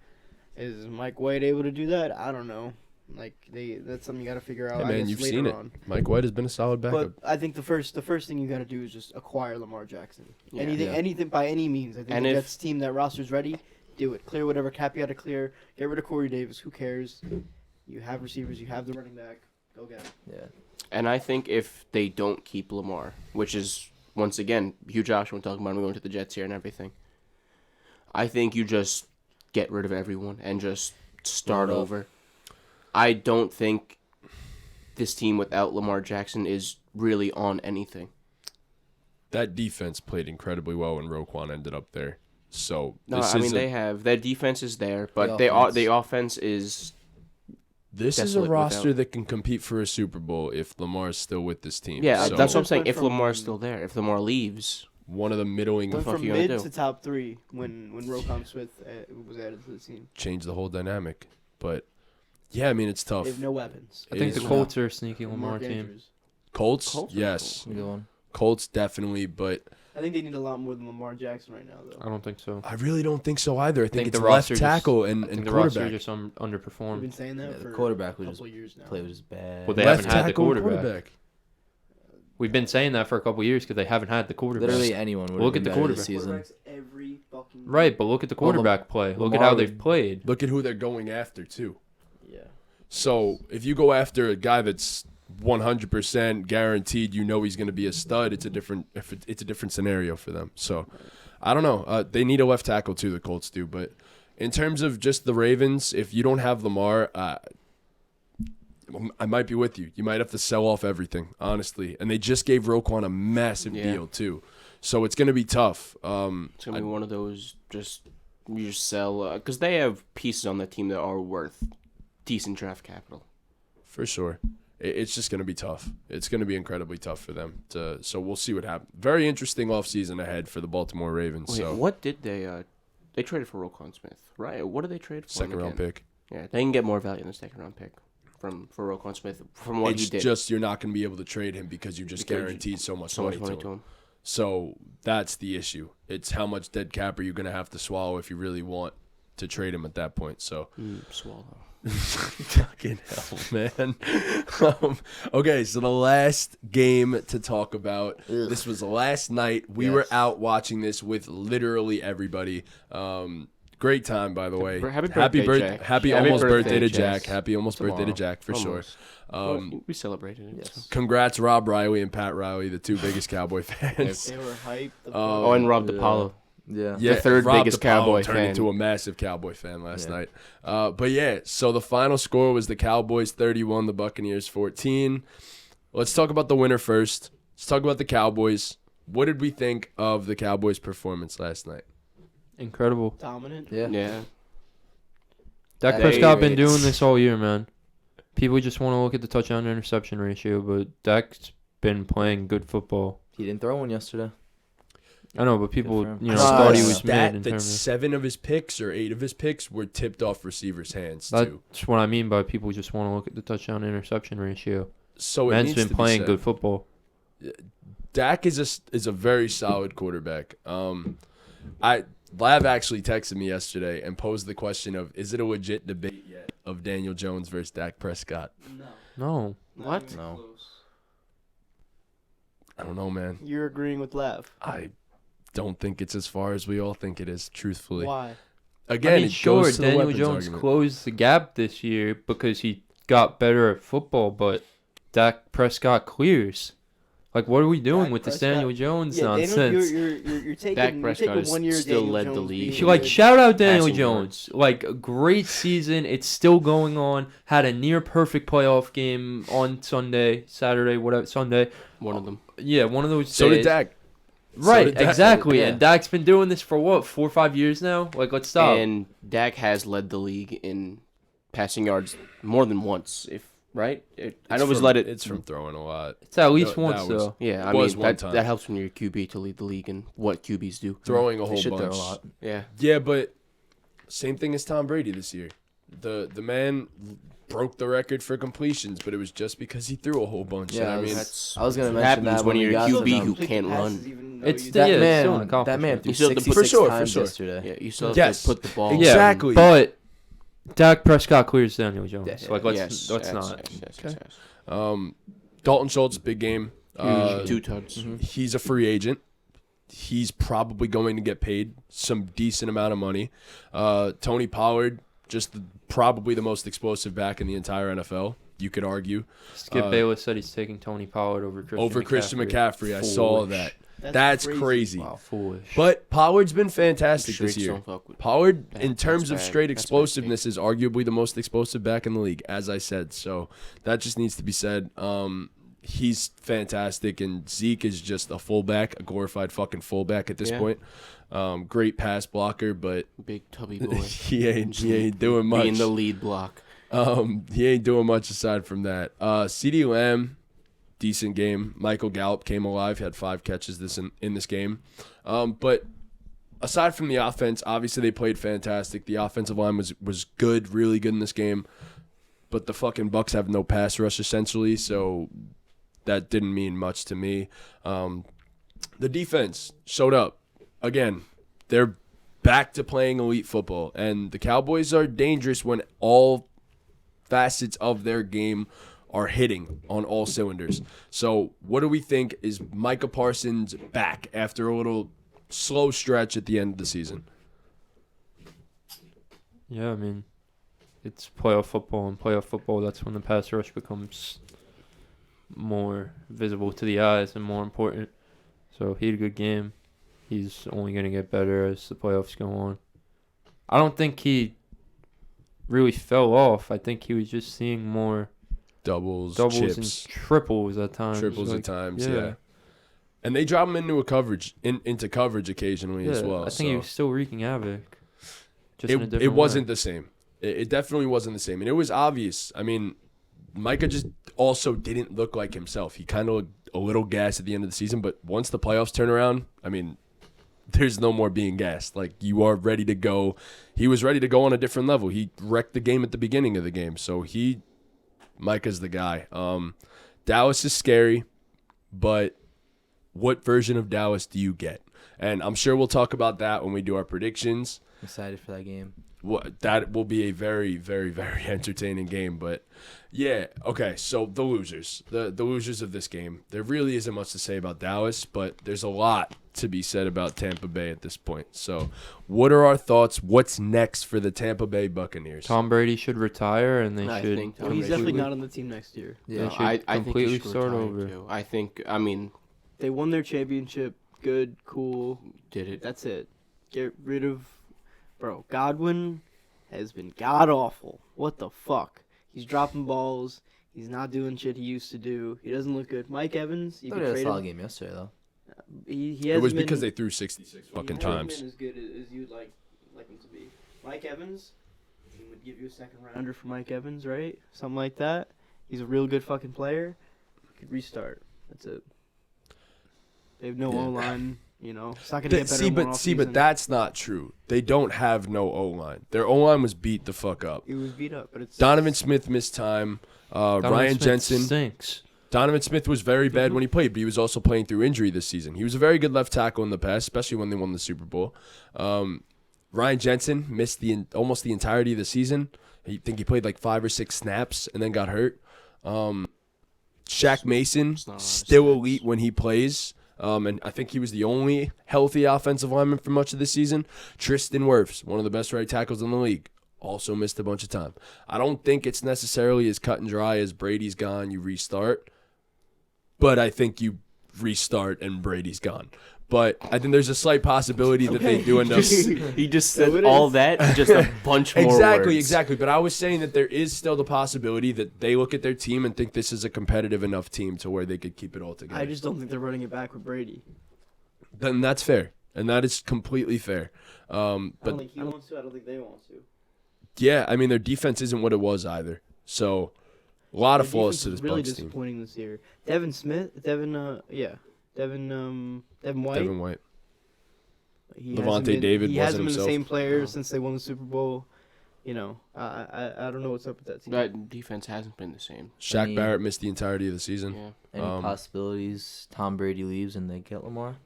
Is Mike White able to do that? I don't know. That's something you got to figure out. Hey man, you've seen it. Mike White has been a solid backup. But I think the first thing you got to do is just acquire Lamar Jackson. Yeah. Anything by any means. I think And the if- Jets team, that roster's ready. Do it. Clear whatever cap you got to clear. Get rid of Corey Davis. Who cares? You have receivers. You have the running back. Go get it. Yeah. And I think if they don't keep Lamar, which is, once again, Hugh Joshua talking about him going to the Jets here and everything, I think you just get rid of everyone and just start over. I don't think this team without Lamar Jackson is really on anything. That defense played incredibly well when Roquan ended up there. So No, I mean, their defense is there, but The the offense is... This is a desolate roster without- that can compete for a Super Bowl if Lamar's still with this team. Yeah, So, that's what I'm saying. If From- Lamar's still there, if Lamar leaves... one of the middling fuck From you gonna mid do? to top 3 when Roquan Smith was added to the team. changed the whole dynamic. But yeah, I mean it's tough. They have no weapons. I think It the is- Colts are a sneaky Lamar Mark team. Andrews. Colts, Colts are yes, Good one. Colts definitely, but I think they need a lot more than Lamar Jackson right now, though. I don't think so. I really don't think so either. I think it's the left roster just- tackle I and think the roster quarterback. just We've underperformed. been saying that Yeah, the for quarterback a was couple of years now. Play was just bad. Well, they Left haven't had the tackle and quarterback. We've been saying that for a couple of years because they haven't had the quarterback. Literally anyone would Look have at the been better quarterback. this season. Quarterbacks every fucking Right, but look at the quarterback play. Look at Lamar how they've would- played. Look at who they're going after too. Yeah. So if you go after a guy that's 100% guaranteed, you know he's going to be a stud. It's a different scenario for them. So I don't know. They need a left tackle too. The Colts do, but in terms of just the Ravens, if you don't have Lamar, I might be with you. You might have to sell off everything, honestly. And they just gave Roquan a massive deal too, so it's going to be tough. It's going to be one of those you just sell because they have pieces on that team that are worth decent draft capital. For sure. It's just going to be tough. It's going to be incredibly tough for them. So we'll see what happens. Very interesting offseason ahead for the Baltimore Ravens. Wait, so what did they traded for Roquan Smith, right? What did they trade for? Second round pick. Yeah, they can get more value than the second round pick for Roquan Smith from what he did. It's just you're not going to be able to trade him because you just guaranteed so much money to him. So that's the issue. It's how much dead cap are you going to have to swallow if you really want to trade him at that point. So swallow. Fucking hell, man. Okay, so the last game to talk about. This was last night. We were out watching this with literally everybody. Great time, by the way. Happy birthday, Jack. Happy almost birthday to Jack. Happy almost birthday to Jack, for sure. We celebrated it. Yes. So. Congrats, Rob Riley and Pat Riley, the two biggest Cowboy fans. They were hyped. And Rob DiPaolo. Yeah. The third Rob biggest DiPaolo Cowboy turned fan. into a massive Cowboy fan last night. But yeah, so the final score was the Cowboys 31, the Buccaneers 14. Let's talk about the winner first. Let's talk about the Cowboys. What did we think of the Cowboys' performance last night? Incredible. Dominant. Yeah. Dak Prescott been doing this all year, man. People just want to look at the touchdown to interception ratio, but Dak's been playing good football. He didn't throw one yesterday. I know, but people, Good thought he was mid in that terms of. 7 of his picks or 8 of his picks were tipped off receivers' hands too. That's what I mean by people just want to look at the touchdown to interception ratio. So it Man's needs been to be playing said. good football. Dak is a very solid quarterback. Lav actually texted me yesterday and posed the question of, is it a legit debate yet of Daniel Jones versus Dak Prescott? No. What? No. I don't know, man. You're agreeing with Lav. I don't think it's as far as we all think it is, truthfully. Why? Again, it goes to the Daniel weapons Jones argument. closed the gap this year because he got better at football, but Dak Prescott clears. Like, what are we doing Dak with this Prescott- Daniel Jones Yeah, nonsense? you're taking, Dak you're Prescott taking is 1 year still Daniel led the Jones league. being Like, good. shout out Daniel Passing Jones. Like, a great season. It's still going on. Had a near perfect playoff game on Saturday, whatever, Sunday. One of them. Yeah, one of those So days. did Dak. Right, did Dak. exactly. Yeah. And Dak's been doing this for what, 4 or 5 years now? Like, let's stop. And Dak has led the league in passing yards more than once. Right? I know he's led it. It's from throwing a lot. It's at least that once, was- though. Yeah, I was mean one time. that helps when you're a QB to lead the league and what QBs do. Throwing a They whole should throw bunch. a lot. Yeah. Yeah, but same thing as Tom Brady this year. The man broke the record for completions, but it was just because he threw a whole bunch. Yeah, and I mean, I was gonna what mention happens that when we you're a got to QB them. who Complete can't passes run. even though It's you the- That yeah, it's still an man, accomplishment. threw You still have to put- 66 For sure, for times sure. yesterday. Yeah, you still have Yes. to put the ball. Yeah, Exactly. but Dak Prescott clears Daniel Jones. Yeah, Like, let's yes, not. Yes. Dalton Schultz, big game. Huge 2 tugs. He's a free agent. He's probably going to get paid some decent amount of money. Tony Pollard, probably the most explosive back in the entire NFL. You could argue. Skip Bayless said he's taking Tony Pollard over Christian McCaffrey. I saw Foolish. that. That's crazy. Wow, foolish. But Pollard's been fantastic this Streaks year. don't fuck with- Pollard, Yeah, in terms that's of bad. straight That's explosiveness, is arguably the most explosive back in the league, as I said. So that just needs to be said. He's fantastic, and Zeke is just a fullback, a glorified fucking fullback at this Yeah. point. Great pass blocker, but Big tubby boy. he ain't doing much. Being the lead block. He ain't doing much aside from that. CeeDee Lamb, decent game. Michael Gallup came alive, had 5 catches in this game. But aside from the offense, obviously they played fantastic. The offensive line was good, really good in this game. But the fucking Bucs have no pass rush essentially, so that didn't mean much to me. The defense showed up. Again, they're back to playing elite football, and the Cowboys are dangerous when all facets of their game are hitting on all cylinders. So what do we think? Is Micah Parsons back after a little slow stretch at the end of the season? Yeah, I mean, it's playoff football, and playoff football, that's when the pass rush becomes more visible to the eyes and more important. So he had a good game. He's only going to get better as the playoffs go on. I don't think he really fell off. I think he was just seeing more doubles chips. And triples at times. At times, yeah. And they drop him into into coverage occasionally as well. I think he was still wreaking havoc. Just in a different it wasn't way. the same. It definitely wasn't the same. And it was obvious. I mean, Micah just also didn't look like himself. He kind of looked a little gassed at the end of the season, but once the playoffs turn around, I mean, there's no more being gassed. Like, you are ready to go. He was ready to go on a different level. He wrecked the game at the beginning of the game. So Micah's the guy. Dallas is scary, but what version of Dallas do you get? And I'm sure we'll talk about that when we do our predictions. I'm excited for that game. That will be a very, very, very entertaining game. But, yeah, okay, so the losers. The losers of this game. There really isn't much to say about Dallas, but there's a lot to be said about Tampa Bay at this point. So what are our thoughts? What's next for the Tampa Bay Buccaneers? Tom Brady should retire, and they should. Think Well, he's definitely not on the team next year. Yeah, should I think completely he should start retire, over. too. I mean, They won their championship. Good, cool. did it? That's it. Get rid of, bro. Godwin has been god awful. What the fuck? He's dropping balls. He's not doing shit he used to do. He doesn't look good. Mike Evans, you I can thought he had a trade solid him. game yesterday, though. He It hasn't was been, because they threw 66 fucking he hasn't times. been as good as you'd like him to be. Mike Evans, he would give you a second rounder for Mike Evans, right? Something like that. He's a real good fucking player. Could restart. That's it. They have no Yeah. O-line. You know, it's not gonna get better. But that's not true. They don't have no O-line. Their O-line was beat the fuck up. It was beat up, but it's Donovan Smith missed time. Donovan Ryan Smith Jensen. stinks. Donovan Smith was very bad when he played, but he was also playing through injury this season. He was a very good left tackle in the past, especially when they won the Super Bowl. Ryan Jensen missed almost the entirety of the season. I think he played like 5 or 6 snaps and then got hurt. Shaq Mason, still elite when he plays. And I think he was the only healthy offensive lineman for much of the season. Tristan Wirfs, one of the best right tackles in the league, also missed a bunch of time. I don't think it's necessarily as cut and dry as Brady's gone, you restart. But I think you restart and Brady's gone. But I think there's a slight possibility that they do enough. He just said all that, and just a bunch more words. Exactly. But I was saying that there is still the possibility that they look at their team and think this is a competitive enough team to where they could keep it all together. I just don't think they're running it back with Brady. Then that's fair. And that is completely fair. I don't But think he wants to. I don't think they want to. yeah, I mean, their defense isn't what it was either. So a lot of Their flaws defense to is this really Bucs team. disappointing this year. Devin White. Devin White. He Levante hasn't been- David He wasn't hasn't been himself. the same player since they won the Super Bowl. You know, I don't know what's up with that team. That defense hasn't been the same. Shaq mean- Barrett missed the entirety of the season. Yeah. Any possibilities Tom Brady leaves and they get Lamar?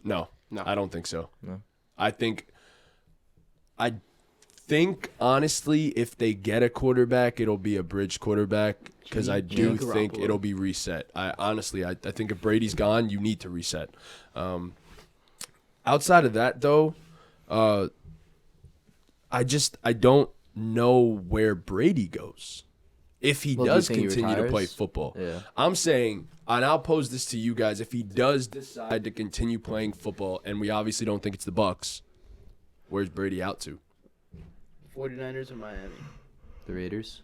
No, No. I don't think so. No. I think honestly, if they get a quarterback, it'll be a bridge quarterback because I do Jimmy think Garoppolo. it'll be reset. I think if Brady's gone, you need to reset. Outside of that, though, I don't know where Brady goes if he Well, do you does think he continue to play retires? football. Yeah. I'm saying, and I'll pose this to you guys, if he does decide to continue playing football, and we obviously don't think it's the Bucs, where's Brady out to? 49ers or Miami. The Raiders?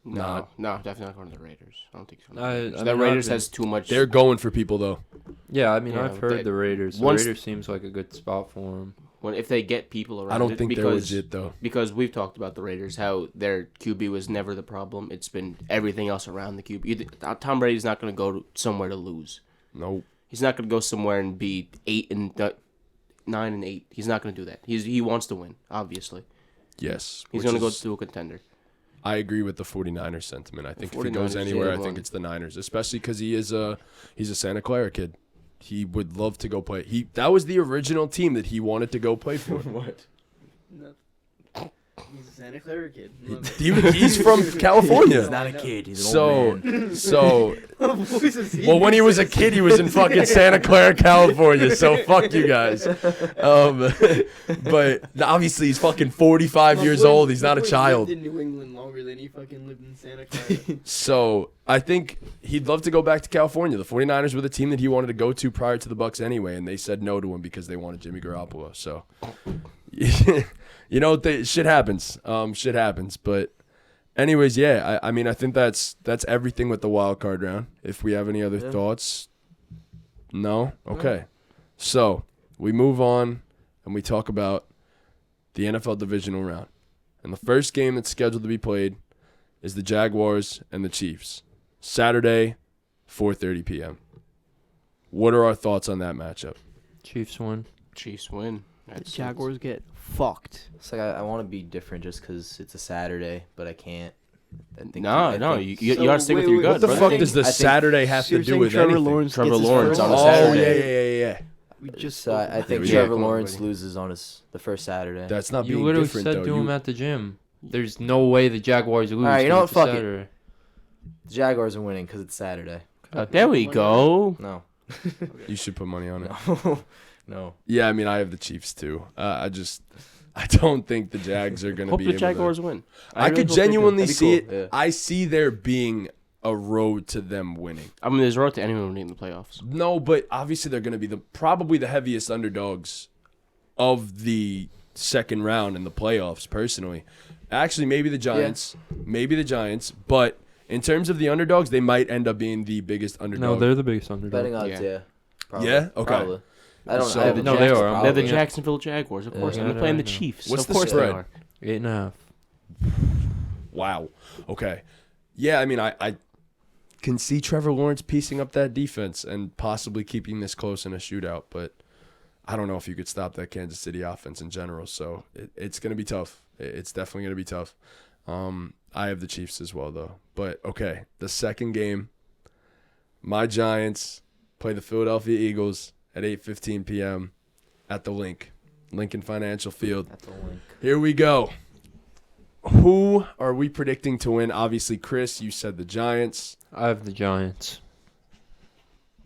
No, definitely not going to the Raiders. I don't think so. I The mean, Raiders I've been- has too much. They're going for people, though. Yeah, I mean, Yeah, I've heard the Raiders. The once- Raiders seems like a good spot for him. If they get people around. I don't it, think they're because, legit, though. Because we've talked about the Raiders, how their QB was never the problem. It's been everything else around the QB. Tom Brady's not going to go somewhere to lose. Nope. He's not going to go somewhere and be 9-8. He's not going to do that. He wants to win, obviously. Yes. He's which going to go is- to a contender. I agree with the 49ers sentiment. I think if he 49ers, goes anywhere, yeah, I think one. it's the Niners, especially because he's a Santa Clara kid. He would love to go play. That was the original team that he wanted to go play for. What? He's a Santa Clara kid. He's from California. He's not a kid. He's an old man. Well, when he was a kid, he was in fucking Santa Clara, California. So fuck you guys. But obviously, he's fucking 45 years old. He's not a child. He lived in New England longer than he fucking lived in Santa Clara. So I think he'd love to go back to California. The 49ers were the team that he wanted to go to prior to the Bucs anyway, and they said no to him because they wanted Jimmy Garoppolo. So, you know, shit happens. Shit happens. But anyways, yeah, I mean, I think that's everything with the wild card round. If we have any other thoughts, no? Okay. So we move on and we talk about the NFL Divisional Round. And the first game that's scheduled to be played is the Jaguars and the Chiefs. Saturday, 4:30 p.m. What are our thoughts on that matchup? Chiefs win. Chiefs win. The Jaguars get fucked. It's like I want to be different just because it's a Saturday, but I can't. You gotta stick with wait, your wait, guns. What the fuck right? does the Saturday have So to you're do saying with Trevor anything? Lawrence Trevor gets his Lawrence first on a one? Saturday. Yeah. We just So I think There we Trevor go. Lawrence loses on the first Saturday. That's not You being literally different, said though. to him at the gym. There's no way the Jaguars lose. Alright, you know 'cause what? it's Fuck it. Saturday. The Jaguars are winning because it's Saturday. There we go. No. You should put money on it. No. No. Yeah, I mean, I have the Chiefs too. I don't think the Jags are going to Hope be the able Jaguars to. win. I really could hope they do. genuinely That'd be see cool, it. yeah. I see there being a road to them winning. I mean, there's a road to anyone winning the playoffs. No, but obviously they're going to be probably the heaviest underdogs of the second round in the playoffs, personally. Actually, maybe the Giants. But in terms of the underdogs, they might end up being the biggest underdog. No, they're the biggest underdog. Betting odds, Yeah. yeah. Probably. Yeah? Okay. Probably. I don't So- know. I have the No, they Jags, are. They're the probably. Jacksonville Jaguars, of course. Yeah, and they're I playing know, the I know. Chiefs. What's of the course spread? they are. 8.5. Wow. Okay. Yeah, I mean, I can see Trevor Lawrence piecing up that defense and possibly keeping this close in a shootout, but I don't know if you could stop that Kansas City offense in general. So it's going to be tough. It's definitely going to be tough. I have the Chiefs as well, though. But, okay, the second game, my Giants play the Philadelphia Eagles at 8:15 p.m. at the Lincoln Financial Field. That's a link. Here we go. Who are we predicting to win? Obviously, Chris, you said the Giants. I have the Giants.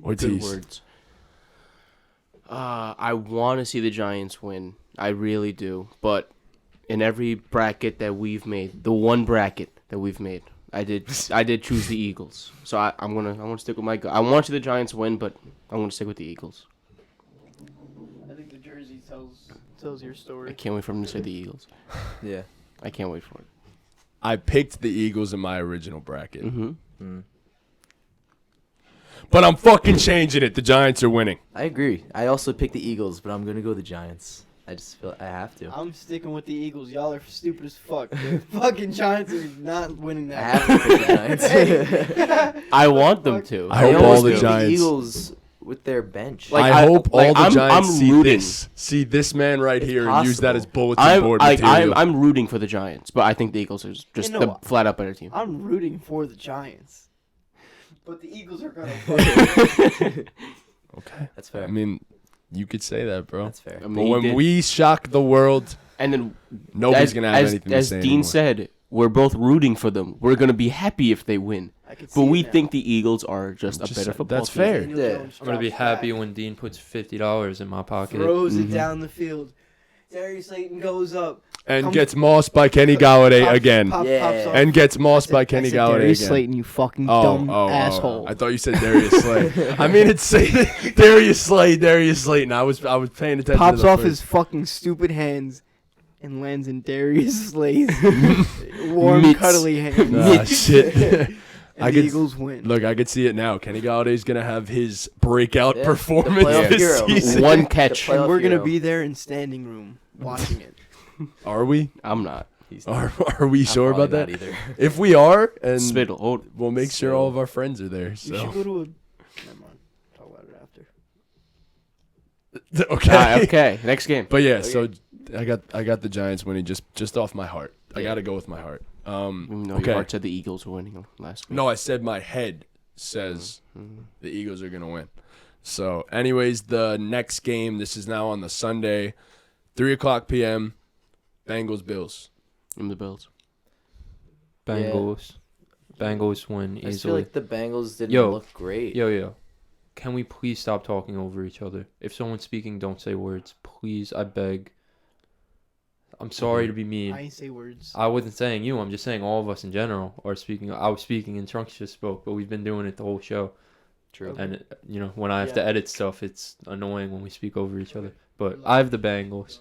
Ortiz. Good words. I want to see the Giants win. I really do. But in every bracket that we've made, the one bracket that we've made, I did choose the Eagles. So I'm gonna stick with my. I want to see the Giants win, but I'm gonna stick with the Eagles. I think the jersey tells your I story. can't wait for them to say the Eagles. Yeah. I can't wait for it. I picked the Eagles in my original bracket. Mm-hmm. But I'm fucking changing it. The Giants are winning. I agree. I also picked the Eagles, but I'm gonna go the Giants. I just feel I have to. I'm sticking with the Eagles. Y'all are stupid as fuck. The fucking Giants are not winning I that. have to pick the Giants. I want them to. I hope almost all the picked Giants. Eagles with their bench. Like, I hope all the I'm Giants see rooting. this man right It's here and use that as possible. bulletin board material. I'm rooting for the Giants, but I think the Eagles are just You the know, flat out better team. I'm rooting for the Giants. But the Eagles are gonna fuck. Okay. That's fair. I mean, you could say that, bro. That's fair. I mean, But he when did. we shock the world, And then nobody's going to have anything to as say Dean anymore. said, we're both rooting for them. We're gonna be happy if they win, I could see but we it now. think the Eagles are just a Just- better football that's team. fair. Daniel Yeah. Jones I'm gonna be drops happy back, when Dean puts $50 in my pocket. throws it Mhm. down the field. Darius Slayton goes up. And Comes- gets mossed by Kenny Galladay again. Pops Yeah. off. And gets mossed I by said- Kenny I said Galladay Darius again. Slayton, you fucking dumb asshole. I thought you said Darius Slay. I mean, it's Darius Slayton. I was paying attention. Pops to the off first. his fucking stupid hands and lands in Darius Slay's warm, Mitts. cuddly hands. Nah, shit. And I the could- Eagles win. Look, I could see it now. Kenny Galladay's gonna have his breakout Yeah, performance the playoff this hero. season. One catch. The playoff And we're gonna hero. be there in standing room watching it. Are we? I'm not. He's Are we I'm sure about probably that? not either. If we are, and Spittle. Hold. we'll make sure all of our friends are there. We should So go to a. Never mind. Talk about it after. okay. Okay. Next game. But yeah, so I got the Giants winning just off my heart. I Yeah. got to go with my heart. Even though Okay. your heart said the Eagles were winning last week. No, I said my head says the Eagles are going to win. So, anyways, the next game, this is now on the Sunday, 3:00 p.m., Bengals-Bills. I'm the Bills. Bengals. Bengals win I just easily. feel like the Bengals didn't Yo. look great. Yo. Can we please stop talking over each other? If someone's speaking, don't say words. Please, I beg. I'm sorry to be mean. I ain't say words. I wasn't saying you. I'm just saying all of us in general are speaking. I was speaking and Trunks just spoke, but we've been doing it the whole show. True. And, when I have to Yeah. edit stuff, it's annoying when we speak over each other. But I have the Bengals.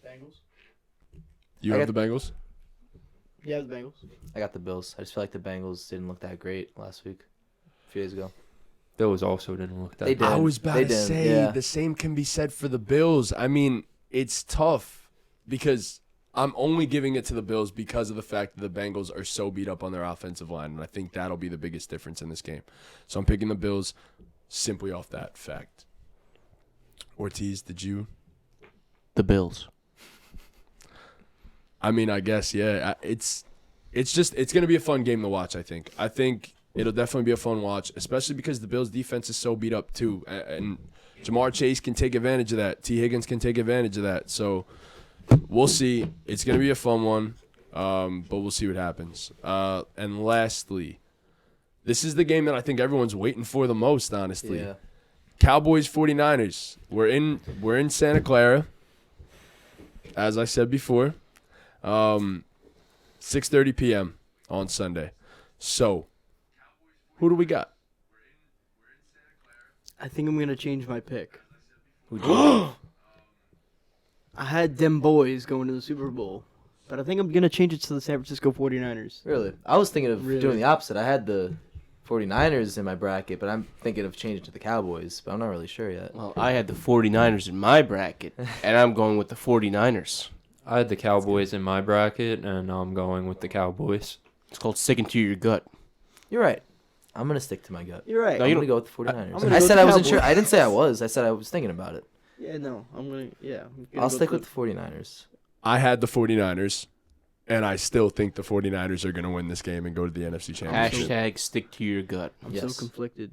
Bengals. You I have the Bengals? Yeah, the Bengals. I got the Bills. I just feel like the Bengals didn't look that great last week, a few days ago. Bills also didn't look that They good. did. I was about They to did, say yeah. the same can be said for the Bills. I mean, it's tough because I'm only giving it to the Bills because of the fact that the Bengals are so beat up on their offensive line, and I think that'll be the biggest difference in this game. So I'm picking the Bills simply off that fact. Ortiz, did you? The Bills. I mean, I guess, yeah. It's going to be a fun game to watch, I think. I think it'll definitely be a fun watch, especially because the Bills' defense is so beat up, too. And Jamar Chase can take advantage of that. T. Higgins can take advantage of that. So we'll see. It's going to be a fun one, but we'll see what happens. And lastly, this is the game that I think everyone's waiting for the most, honestly. Yeah. Cowboys 49ers. We're in Santa Clara, as I said before. 6:30 p.m. on Sunday. So, who do we got? I think I'm gonna change my pick. I had them boys going to the Super Bowl, but I think I'm gonna change it to the San Francisco 49ers. Really? I was thinking of Really? doing the opposite. I had the 49ers in my bracket, but I'm thinking of changing to the Cowboys, but I'm not really sure yet. Well, I had the 49ers in my bracket, and I'm going with the 49ers. I had the Cowboys in my bracket, and I'm going with the Cowboys. It's called sticking to your gut. You're right. I'm going to stick to my gut. You're right. No, I'm you going to go with the 49ers. I'm gonna I go said with I the wasn't sure. Cowboys. I didn't say I was. I said I was thinking about it. Yeah, no, I'm gonna. Yeah, I'll stick with the 49ers. I had the 49ers, and I still think the 49ers are going to win this game and go to the NFC Championship. Hashtag stick to your gut. I'm Yes. so conflicted.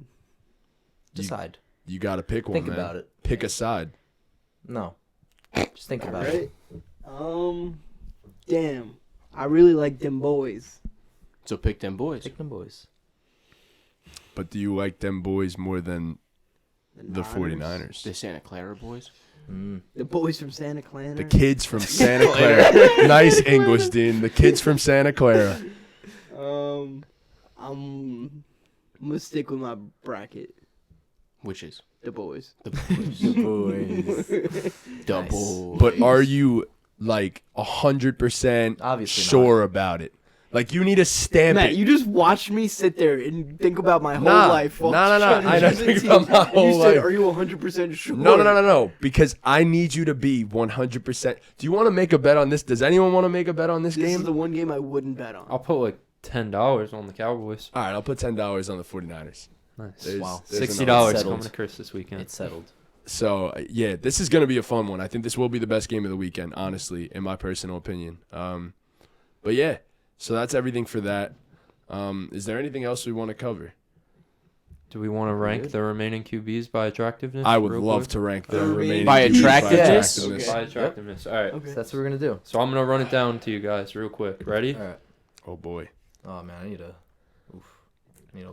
Decide. You got to pick one, Think man. about it. Pick a side. No. Just think about it. Right? Damn. I really like them boys. So pick them boys. Pick them boys. But do you like them boys more than the Niners. 49ers? The Santa Clara boys. The boys from Santa Clara. The kids from Santa Clara. Nice English, Dean. The kids from Santa Clara. I'm gonna stick with my bracket. Which is The boys. the boys. The Nice. boys. But are you like 100% Obviously sure about it? Like you need to stamp Matt, it. you just watched me sit there and think about my whole Nah, life. while nah. trying to I don't choose a think team. about my whole You said, life. "Are you 100% sure?" No. Because I need you to be 100%. Do you want to make a bet on this? Does anyone want to make a bet on this This game? is the one game I wouldn't bet on. I'll put like $10 on the Cowboys. All right, I'll put $10 on the 49ers. Nice. There's- Wow. there's $60 another- Settled. coming to Chris this weekend. It's settled. So, yeah, this is going to be a fun one. I think this will be the best game of the weekend, honestly, in my personal opinion. But, yeah, so that's everything for that. Is there anything else we want to cover? Do we want to rank Good. the remaining QBs by attractiveness? I would real love quick? to rank the By remaining By QBs attractiveness? attractiveness. By attractiveness. All right. Okay. So that's what we're going to do. So I'm going to run it down to you guys real quick. Ready? All right. Oh, boy. Oh, man. I need a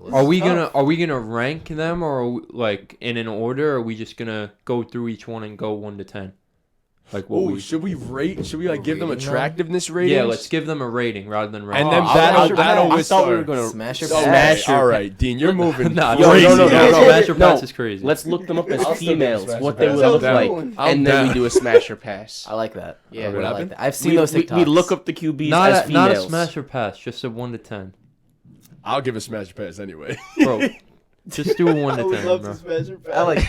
list. Are we gonna rank them, or are we, like in an order, or are we just gonna go through each one and go 1 to 10? Like what Oh, we should we rate? Should we like give them Rating them? attractiveness ratings? Yeah, let's give them a rating rather than rank. And then Oh, that'll I list thought we our- were gonna Smash or Okay, pass? Smash or all right, Dean, you're moving Nah, crazy. no, now. Smash or pass No. is crazy. Let's look them up as I'll still do females, smash what or they pass. would I'm look down. like, I'm and then down. we do a smash or pass. I like that. Yeah, what I like happened? that. I've seen those TikToks. we look up the QBs not as a, not females. a smash or pass, just a 1 to 10, I'll give a smash pass anyway. bro. Just do a 1 I to would 10, love bro. to smash her I like.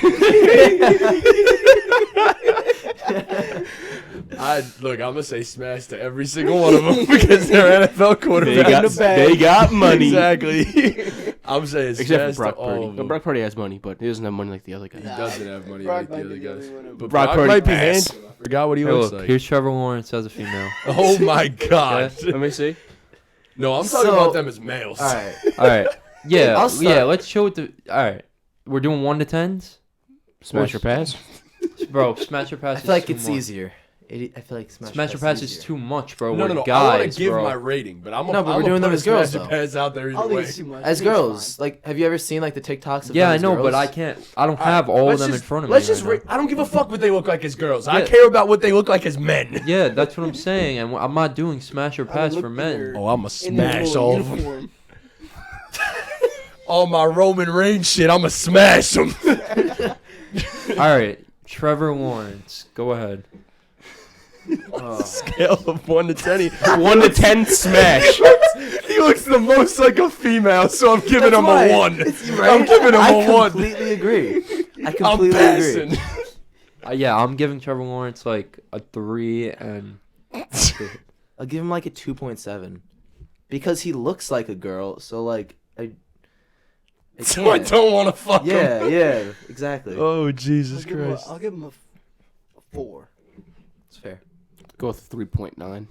Look, I'm gonna say smash to every single one of them because they're NFL quarterbacks. They got money. Exactly. I'm saying Except smash for Brock to all Purdy. of No, them. Brock Purdy has money, but he doesn't have money like the other guys. He doesn't have money Brock like the might other be the guys. only one of But Brock Brock Purdy might be pass. handsome. I forgot what he Hey, looks look, like. here's Trevor Lawrence as a female. Oh my god. Okay. Let me see. No, I'm talking So- about them as males. All right. All right. Yeah, I'll start. yeah. Let's show it the. All right, we're doing 1 to 10s, Smash or pass? bro. Smash or pass. I feel like is it's too much. easier. I feel like Smash or pass is too much, bro. No. We're I guys, want to give bro. my rating, but I'm No, but we're I'm doing them put as girls, Smash or though. pass out there I either think way. it's too much. As I think it's girls, fine. like, have you ever seen like the TikToks? Of Yeah, them I as know, girls? but I don't have all of them in front of me. Let's just. right now. I don't give a fuck what they look like as girls. I Yeah. care about what they look like as men. Yeah, that's what I'm saying, and I'm not doing smash or I pass look for men. either Oh, I'ma in their smash little all of them. uniform. All my Roman Reigns shit, I'ma smash them. All right, Trevor Lawrence, go ahead. Scale of 1 to 10. 1 to 10 smash. He looks the most like a female, so I'm giving him That's a why. 1. Right? I'm giving him I a 1. completely agree. I I'm completely passing. agree. Yeah, I'm giving Trevor Lawrence like a 3 and I'll give him like a 2.7 because he looks like a girl. So like I So I can't. don't want to fuck him. Yeah, exactly. Oh, Jesus I'll give him a- Christ. I'll give him a 4. It's fair. Go with 3.9.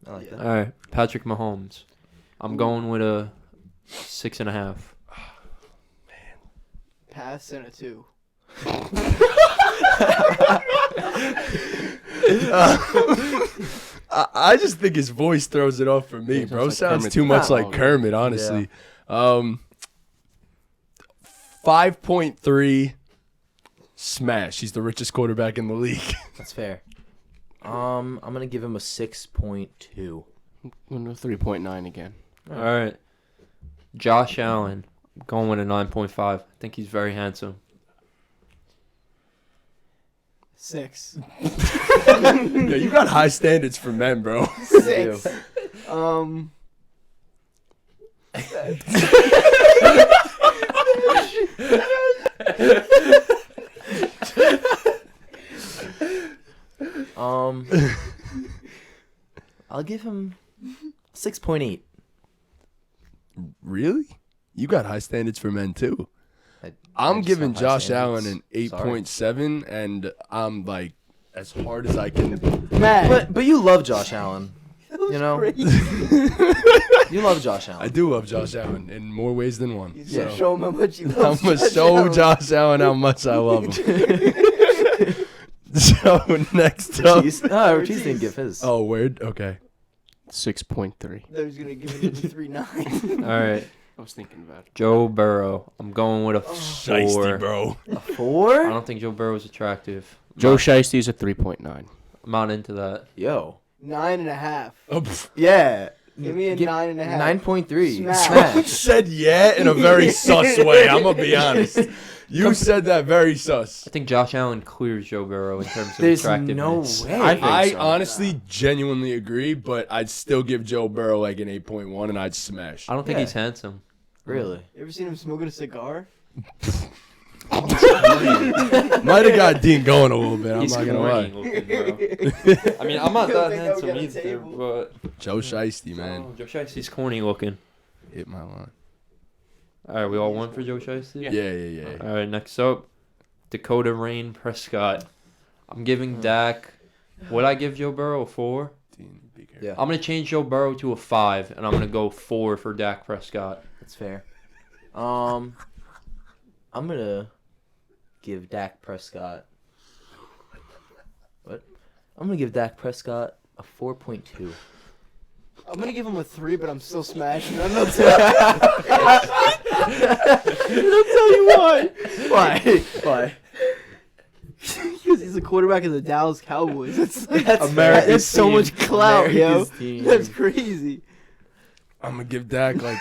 I like Yeah. that. all right, Patrick Mahomes. I'm going with a 6.5. Pass and a 2. I just think his voice throws it off for me, Yeah, bro. sounds like Sounds Kermit too the much Frog. like Kermit, honestly. 5.3 smash. He's the richest quarterback in the league. That's fair. I'm gonna give him a 6.2. I'm going to 3.9 again. All right, Josh Allen. I'm going with a 9.5. I think he's very handsome. 6. Yeah, you got high standards for men, bro. 6. I'll give him 6.8. Really? You got high standards for men too. I I'm just giving have high Josh Allen an standards. 8.7, and I'm like as hard as I can. Matt. But you love Josh Allen. You know, Crazy. you love Josh Allen. I do love Josh Allen in more ways than one. You So. should show him how much you I'm love gonna Josh show Allen. Josh Allen how much I love him. So next up. Ortiz. No, Ortiz didn't give his. Oh, word. Okay. 6.3. I was gonna give him a 3.9. All right, I was thinking about it. Joe Burrow. I'm going with a 4. Shiesty, bro. A I 4? don't think Joe Burrow is attractive. Joe Shiesty is a 3.9. I'm not into that. Yo. 9.5. Oh, pff. Yeah. Give me a 9.5. 9.3. Smash. Someone said yeah in a very sus way. I'm gonna be honest. You said that very sus. I think Josh Allen clears Joe Burrow in terms of There's attractiveness. no way. I think I so. honestly, genuinely agree, but I'd still give Joe Burrow like an 8.1, and I'd smash. I don't think Yeah. he's handsome. Really? You ever seen him smoking a cigar? Might have got Dean going a little bit. I'm He's not gonna corny lie. looking, bro. I mean, I'm not Don't that think I'll handsome get a either, table. but Joe Shiesty, man, oh, Joe Shiesty's corny looking. hit my line. All right, we all won for Joe Shiesty? Yeah. All right, next up, Dakota Rain Prescott. I'm giving Dak. Would I give Joe Burrow a 4? Dean, be careful. Yeah. I'm gonna change Joe Burrow to a 5, and I'm gonna go 4 for Dak Prescott. That's fair. I'm gonna give Dak Prescott. What? I'm gonna give Dak Prescott a 4.2. I'm gonna give him a 3, but I'm still smashing. I'm not tell you why. Why? Because he's the quarterback of the Dallas Cowboys. That's America's that's so team. much clout, America's yo. team. That's crazy. I'm gonna give Dak like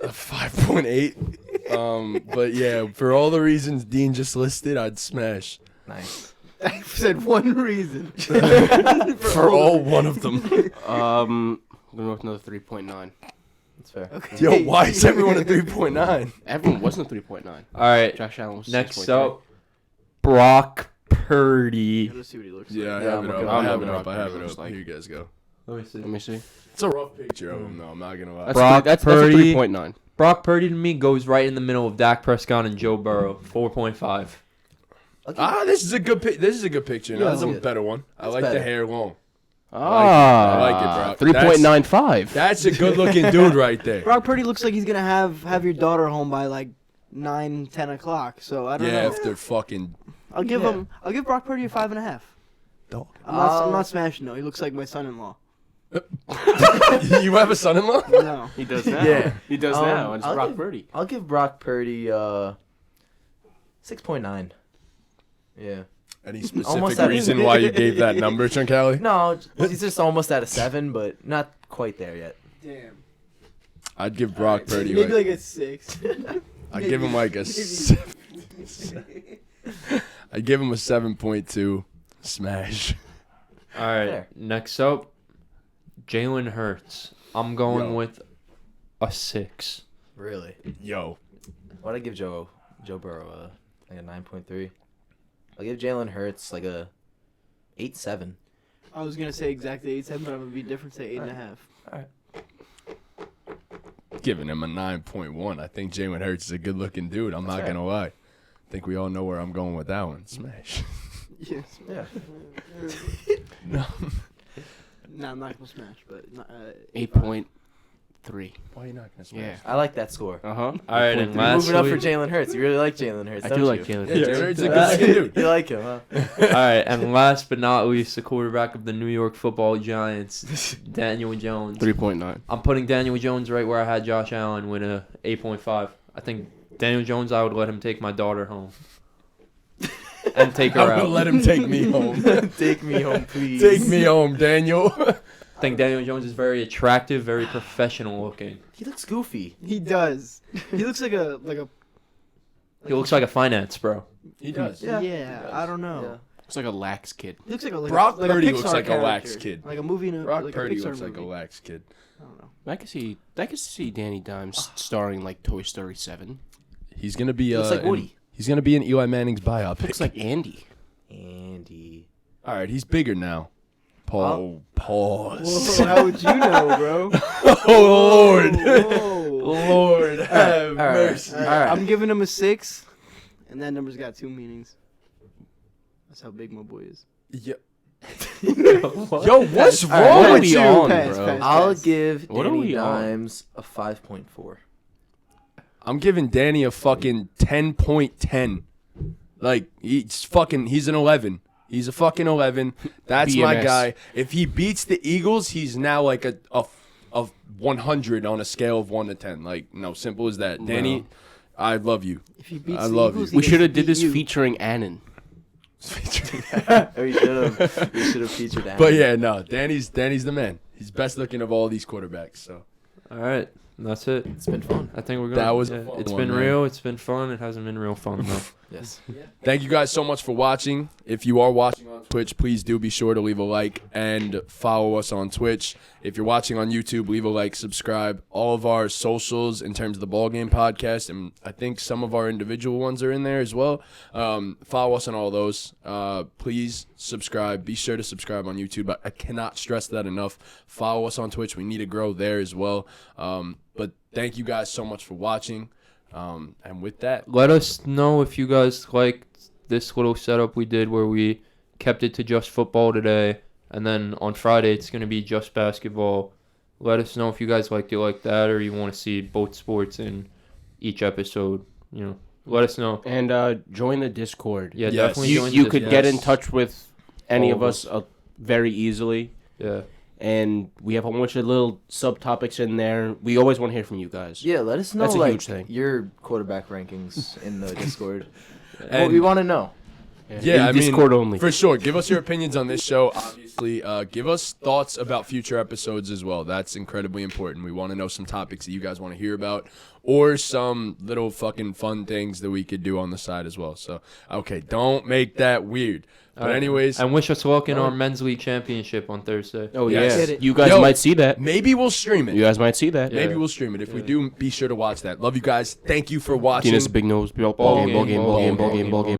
a 5.8. But yeah, for all the reasons Dean just listed, I'd smash. Nice. I said one reason. For all one of them. I'm going with another 3.9. That's fair. Okay. Yo, why is everyone at 3.9? Everyone wasn't a 3.9. All right, Josh Allen was next 6.3. up, Brock Purdy. Let's see what he looks Yeah, I like. have it I'm up. okay. I have I it don't know up. I what have it it looks up. like. Here you guys go. Let me see. Let me see. It's a rough picture of him, though. I'm not gonna lie. That's a 3.9. Brock Purdy to me goes right in the middle of Dak Prescott and Joe Burrow, 4.5. This is a good. This is a good picture. No, Yeah, this is a yeah. better one. I like better. the hair long. Ah, I like it, bro. 3.95. That's a good-looking dude right there. Brock Purdy looks like he's gonna have your daughter home by like 9-10 o'clock. So I don't Yeah, know. if they're fucking. I'll give Brock Purdy a 5.5. dog. I'm not smashing though. He looks like my son-in-law. You have a son-in-law? No. He does now. Yeah. He does now. It's Brock Purdy. I'll give Brock Purdy 6.9. Yeah. Any specific Almost at reason why you gave that number, Truncali? No, he's just almost at a 7, but not quite there yet. Damn. I'd give Brock Purdy Maybe like a 6. I'd give him like a 7. I'd give him a 7.2 smash. All right, Fair. next up, Jalen Hurts. I'm going Yo. with a 6. Really? Yo. Why'd I give Joe Burrow like a 9.3? I'll give Jalen Hurts like a 8.7. I was gonna say exactly 8.7, but I'm gonna be different. Say 8.5. All right. Giving him a 9.1. I think Jalen Hurts is a good-looking dude. I'm not fair. going to lie. I think we all know where I'm going with that one. Smash. Yes. Yeah. No. No, I'm not gonna smash, but 8.3. Why are you not going to smash? Yeah. I like that score. Uh-huh. All right, and You're moving up for lastly, Jalen Hurts. You really like Jalen Hurts, I don't do like you? Jalen Yeah, Hurts. Jalen Hurts is a good-looking dude. You like him, huh? all right, and last but not least, the quarterback of the New York Football Giants, Daniel Jones. 3.9. I'm putting Daniel Jones right where I had Josh Allen with a 8.5. I think Daniel Jones, I would let him take my daughter home. And take her I'm out. going to let him take me home. Take me home, please. Take me home, Daniel. I think Daniel Jones is very attractive, very professional looking. He looks goofy. he does. He looks like a He looks like a finance bro. He does. Yeah, I don't know. Yeah. It's like a lax kid. He looks like a Brock a Purdy Pixar looks like a lax character. kid. Like a movie in a Brock like Purdy a Pixar looks like a movie. lax kid. I don't know. I could see Danny Dimes starring like Toy Story 7. He's going to be looks like Woody. He's going to be in Eli Manning's biopic. Looks like Andy. Andy. All right, he's bigger now. Pause. Whoa, how would you know, bro? Oh, Lord. Whoa. Lord have All right. mercy. All right. I'm giving him a 6, and that number's got 2 meanings. That's how big my boy is. Yo, what's All right, wrong what are with we you? on, Pass, bro? pass. I'll give What are Danny we on? Dimes a 5.4. I'm giving Danny a fucking 10.10. Like, he's an 11. He's a fucking 11. That's my BMS. guy. If he beats the Eagles, he's now like a 100 on a scale of 1 to 10. Like, no, simple as that. Danny, I love you. If he beats I the love Eagles, you. We he should have gets did this beat you. featuring Annan. We should have featured that. But yeah, no, Danny's the man. He's best looking of all these quarterbacks. So All right, that's it. It's been fun. I think we're good. That was a Yeah, fun it's one, been man. real. It's been fun. It hasn't been real fun though. Yes. thank you guys so much for watching. If you are watching on Twitch, please do be sure to leave a like and follow us on Twitch. If you're watching on YouTube, leave a like, subscribe. All of our socials in terms of the BallGame podcast, and I think some of our individual ones are in there as well. Follow us on all those. Please subscribe. Be sure to subscribe on YouTube. I cannot stress that enough. Follow us on Twitch. We need to grow there as well. But thank you guys so much for watching. And with that, Let us know if you guys liked this little setup we did where we kept it to just football today, and then on Friday it's going to be just basketball. Let us know if you guys liked it like that, or you want to see both sports in each episode. You know, let us know. And join the Discord. Yeah, Yes. definitely. You, join you the could Discord. get in touch with any All of of us very easily. Yeah. And we have a bunch of little subtopics in there. We always want to hear from you guys. Yeah, let us know That's a like huge thing. your quarterback rankings in the Discord. And- we want to know. yeah, I In mean, Discord only. for sure. Give us your opinions on this show. Obviously, give us thoughts about future episodes as well. That's incredibly important. We want to know some topics that you guys want to hear about, or some little fucking fun things that we could do on the side as well. So, okay, don't make that weird. But anyways, And wish us luck in our men's league championship on Thursday. Oh, Yes. yeah. Get it. You guys Yo, might see that. maybe we'll stream it. You guys might see that. Yeah. Maybe we'll stream it. If we do, be sure to watch that. Love you guys. Thank you for watching. Tina's big nose. Ball game, ball game, ball game, ball game, ball game.